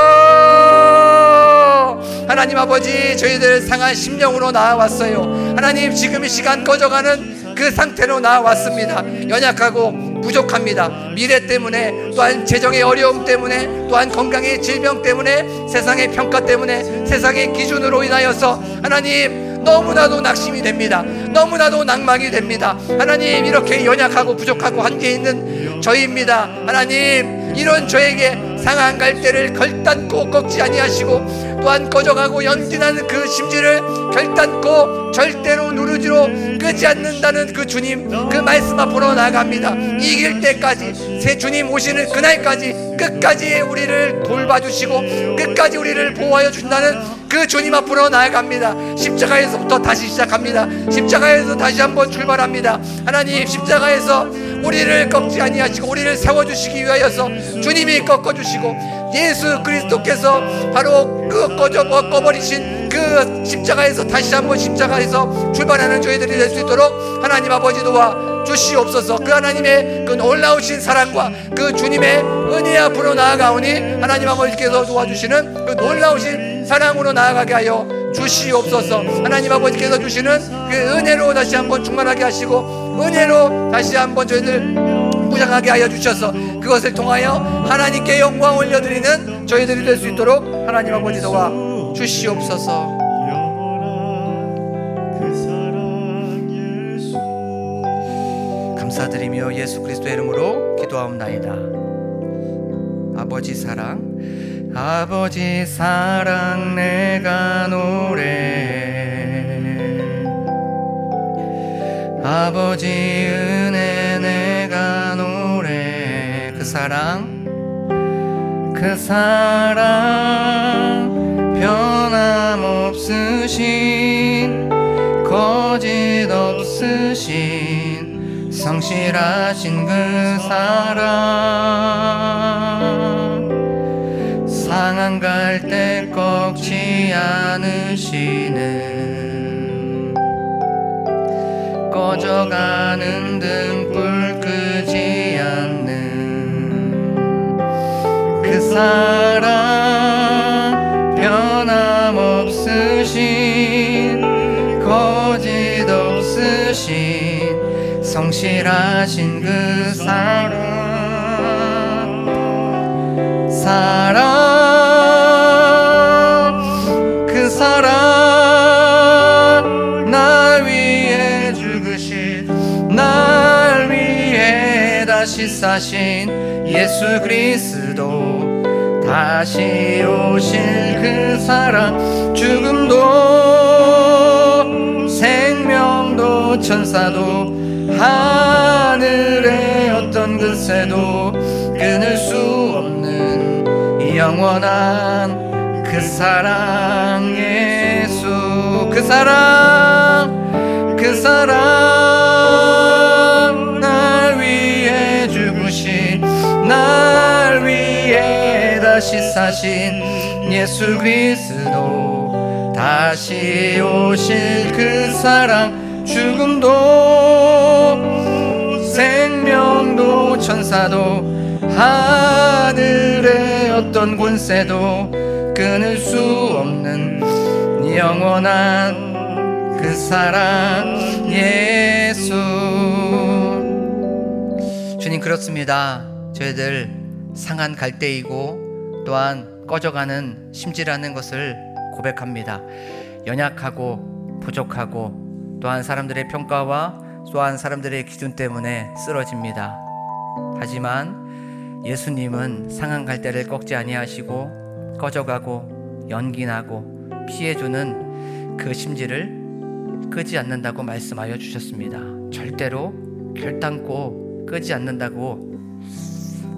하나님 아버지, 저희들 상한 심령으로 나아왔어요. 하나님, 지금 이 시간 꺼져가는 그 상태로 나아왔습니다. 연약하고 부족합니다. 미래 때문에, 또한 재정의 어려움 때문에, 또한 건강의 질병 때문에, 세상의 평가 때문에, 세상의 기준으로 인하여서 하나님, 너무나도 낙심이 됩니다. 너무나도 낭망이 됩니다. 하나님, 이렇게 연약하고 부족하고 한계 있는 저희입니다. 하나님, 이런 저에게 상한 갈대를 결단코 꺾지 아니하시고 또한 꺼져가고 연기나는 그 심지를 결단코 절대로 누르지로 끄지 않는다는 그 주님, 그 말씀 앞으로 나아갑니다. 이길 때까지, 새 주님 오시는 그날까지 끝까지 우리를 돌봐주시고 끝까지 우리를 보호하여 준다는 그 주님 앞으로 나아갑니다. 십자가에서부터 다시 시작합니다. 십자가에서 다시 한번 출발합니다. 하나님, 십자가에서 우리를 꺾지 아니하시고 우리를 세워주시기 위하여서 주님이 꺾어주시고 예수 그리스도께서 바로 그 꺼버리신 그 십자가에서 다시 한번 십자가에서 출발하는 저희들이 될 수 있도록 하나님 아버지 도와 주시옵소서. 그 하나님의 그 놀라우신 사랑과 그 주님의 은혜 앞으로 나아가오니 하나님 아버지께서 도와주시는 그 놀라우신 사랑으로 나아가게 하여 주시옵소서. 하나님 아버지께서 주시는 그 은혜로 다시 한번 충만하게 하시고 은혜로 다시 한번 저희들 무장하게 하여 주셔서 그것을 통하여 하나님께 영광 올려드리는 저희들이 될 수 있도록 하나님 아버지 도와 주시옵소서. 감사드리며 예수 그리스도의 이름으로 기도하옵나이다. 아버지 사랑, 아버지 사랑 내가 노래해. 아버지 은혜 내가 노래해. 그 사랑 변함없으신 거짓 없으신 성실하신 그 사랑 상한 갈대 꺾지 않으시는 꺼져가는 등불 끄지 않는 그 사랑 변함없으신 거짓 없으신 성실하신 그 그 사랑 날 위해 죽으신 날 위해 다시 사신 예수 그리스도 다시 오실 그 사랑 죽음도 생명도 천사도 하늘의 어떤 근세도 끊을 수 없는 영원한 그 사랑 예수 그 사랑 날 위해 죽으신 날 위해 다시 사신 예수 그리스도 다시 오실 그 사랑 죽음도 생명도 천사도 하늘의 어떤 권세도 끊을 수 없는 영원한 그 사랑 예수. 주님, 그렇습니다. 저희들 상한 갈대이고 또한 꺼져가는 심지라는 것을 고백합니다. 연약하고 부족하고 또한 사람들의 평가와 또한 사람들의 기준 때문에 쓰러집니다. 하지만 예수님은 상한 갈대를 꺾지 아니하시고 꺼져가고 연기나고 피해주는 그 심지를 끄지 않는다고 말씀하여 주셨습니다. 절대로 결단코 끄지 않는다고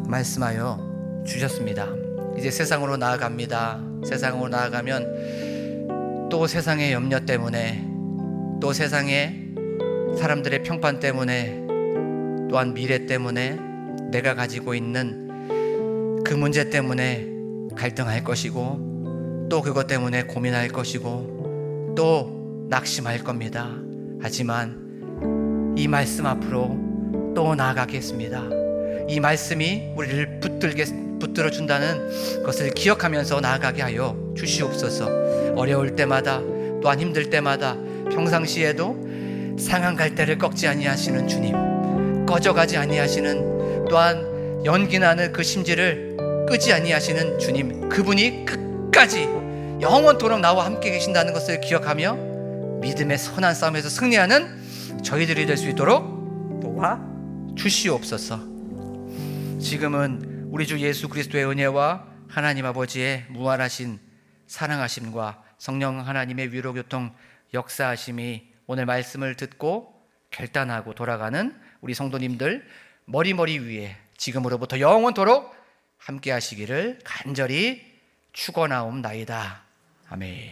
말씀하여 주셨습니다. 이제 세상으로 나아갑니다. 세상으로 나아가면 또 세상의 염려 때문에 또 세상의 사람들의 평판 때문에 또한 미래 때문에 내가 가지고 있는 그 문제 때문에 갈등할 것이고 또 그것 때문에 고민할 것이고 또 낙심할 겁니다. 하지만 이 말씀 앞으로 또 나아가겠습니다. 이 말씀이 우리를 붙들어 준다는 것을 기억하면서 나아가게 하여 주시옵소서. 어려울 때마다 또한 힘들 때마다 평상시에도 상한 갈대를 꺾지 아니하시는 주님, 꺼져가지 아니하시는 또한 연기나는 그 심지를 끄지 아니하시는 주님, 그분이 끝까지 영원토록 나와 함께 계신다는 것을 기억하며 믿음의 선한 싸움에서 승리하는 저희들이 될 수 있도록 도와 주시옵소서. 지금은 우리 주 예수 그리스도의 은혜와 하나님 아버지의 무한하신 사랑하심과 성령 하나님의 위로교통 역사하심이 오늘 말씀을 듣고 결단하고 돌아가는 우리 성도님들 머리 위에 지금으로부터 영원토록 함께 하시기를 간절히 축원하옵나이다. 아멘.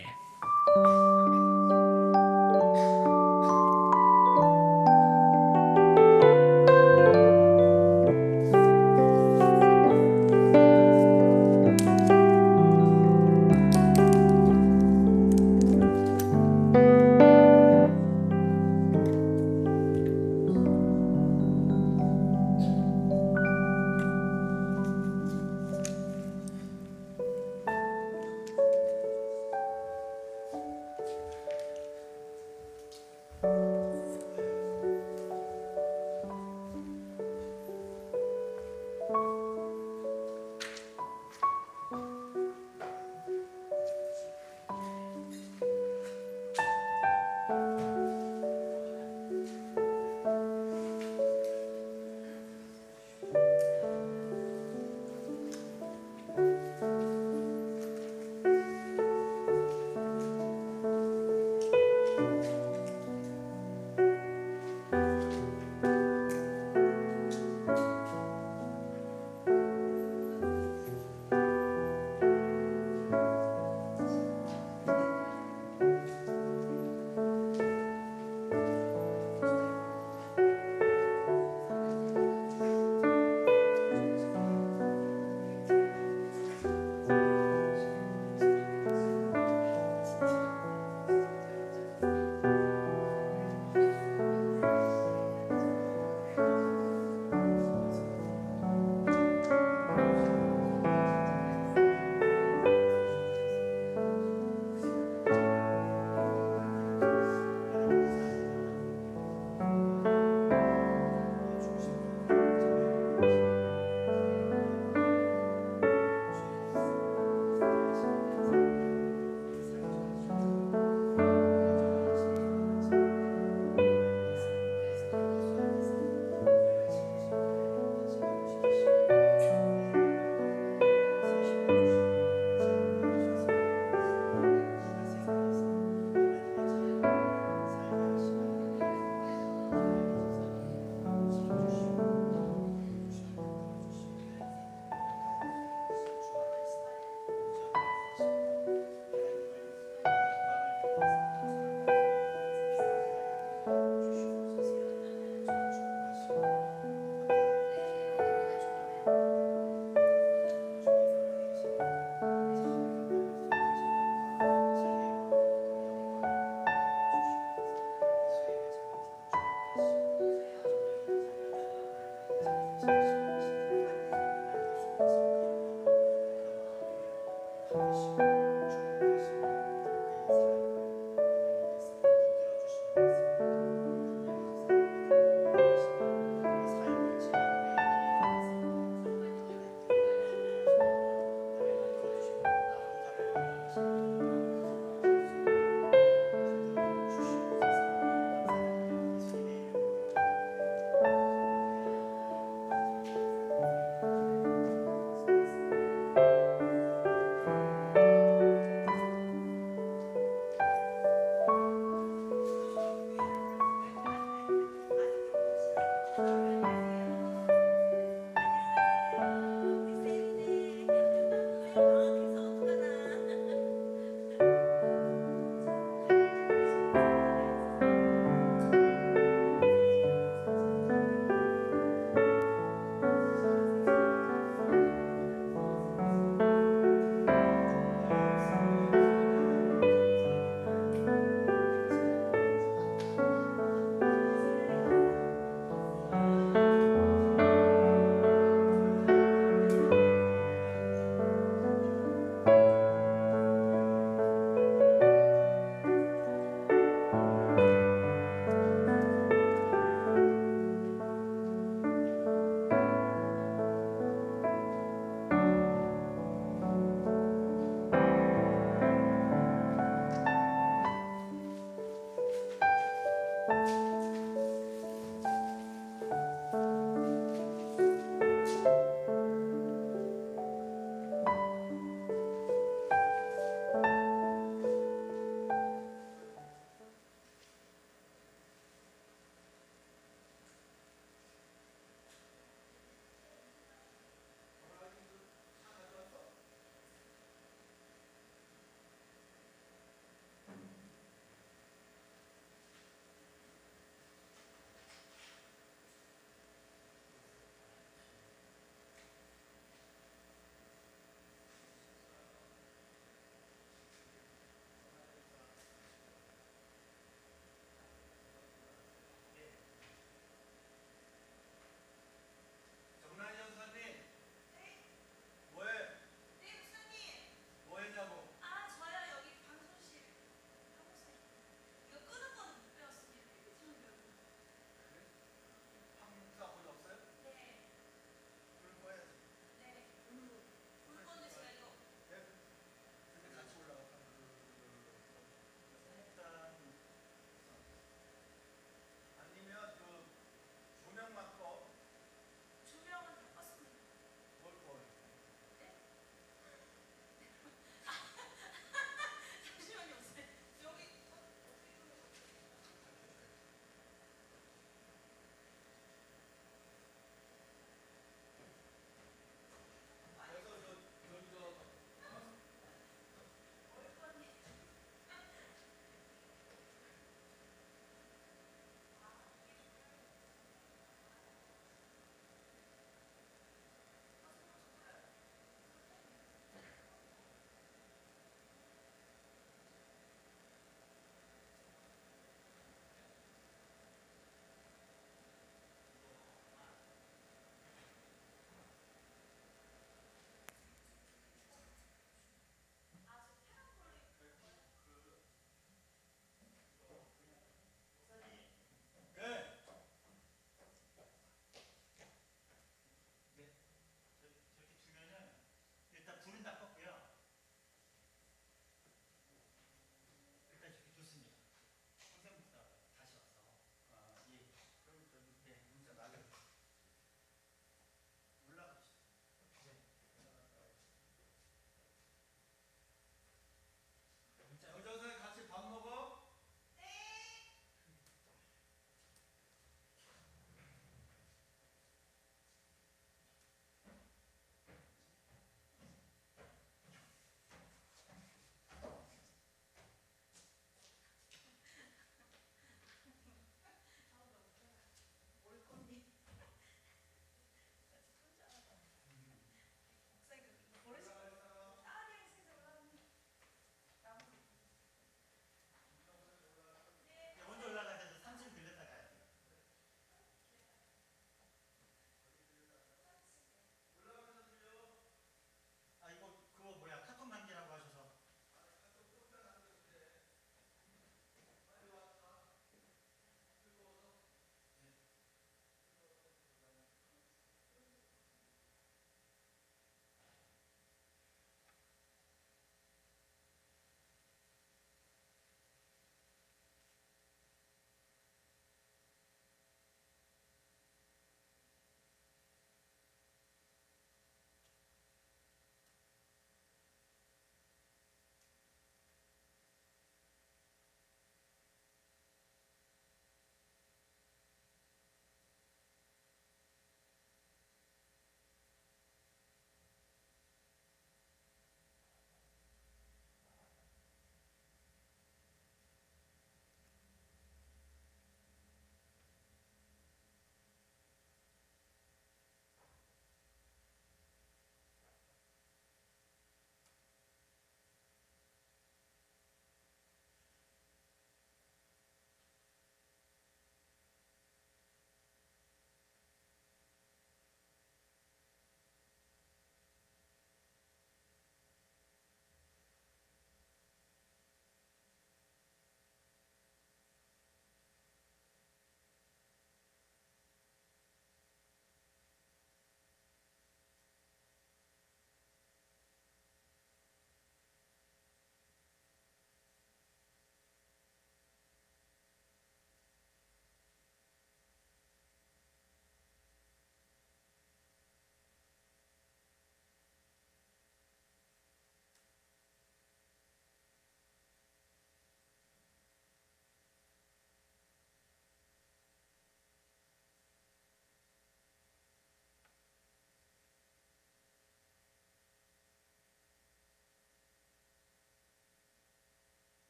네.